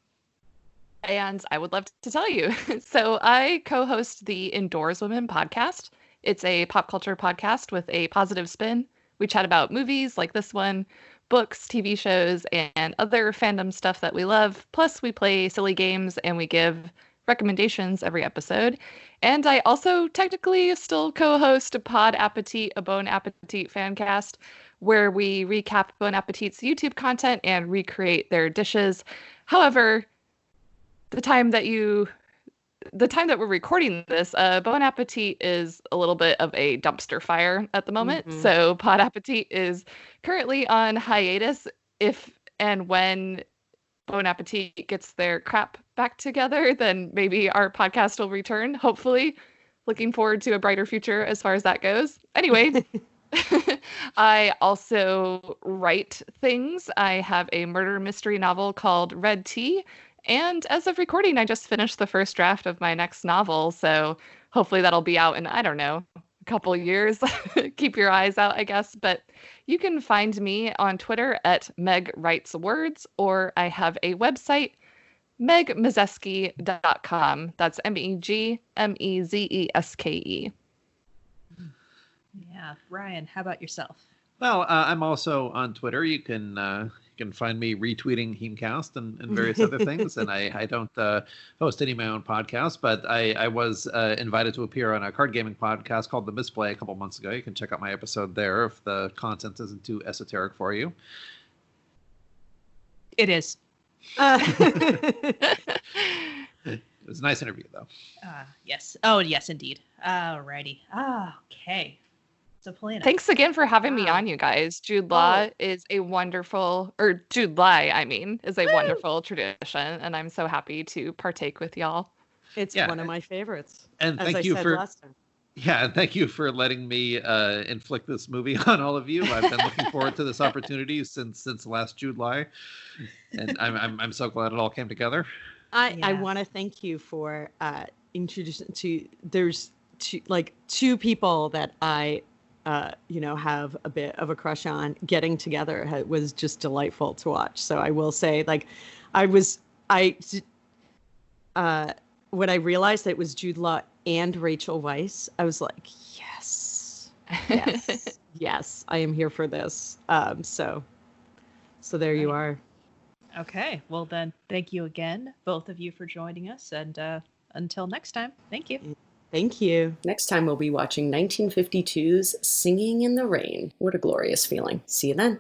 And I would love to tell you. So I co-host the Indoorswomen podcast. It's a pop culture podcast with a positive spin. We chat about movies like this one, books, TV shows, and other fandom stuff that we love. Plus, we play silly games and we give recommendations every episode. And I also technically still co-host a Pod Appétit, a Bon Appetit Fancast, where we recap Bon Appetit's YouTube content and recreate their dishes. However, the time that we're recording this, Bon Appetit is a little bit of a dumpster fire at the moment. Mm-hmm. So Pod Appetit is currently on hiatus. If and when Bon Appetit gets their crap back together, then maybe our podcast will return, hopefully. Looking forward to a brighter future as far as that goes. Anyway, I also write things. I have a murder mystery novel called Red Tea. And as of recording, I just finished the first draft of my next novel. So hopefully that'll be out in, I don't know, a couple of years. Keep your eyes out, I guess. But you can find me on Twitter at Meg Writes Words, or I have a website, megmezeske.com. That's MEGMEZESKE. Yeah. Ryan, how about yourself? Well, I'm also on Twitter. You can find me retweeting HEAMCast and various other things. And I don't host any of my own podcasts, but I was invited to appear on a card gaming podcast called The Misplay a couple months ago. You can check out my episode there if the content isn't too esoteric for you. It is. It was a nice interview, though. Yes. Oh, yes, indeed. Alrighty. Okay. So, Polina. Thanks again for having me on, you guys. Jude-Ly is a wonderful, or Jude-Ly, I mean, is a wonderful tradition, and I'm so happy to partake with y'all. It's one of my favorites. And thank you for last time. Yeah, and thank you for letting me inflict this movie on all of you. I've been looking forward to this opportunity since last Jude-Ly, and I'm so glad it all came together. I want to thank you for introducing there's two people that I have a bit of a crush on. Getting together was just delightful to watch. So I will say, when I realized that it was Jude Law and Rachel Weisz, I was like, yes, yes, I am here for this. So there you are. Okay, well then, thank you again, both of you, for joining us, and until next time, thank you. Thank you. Next time we'll be watching 1952's Singing in the Rain. What a glorious feeling. See you then.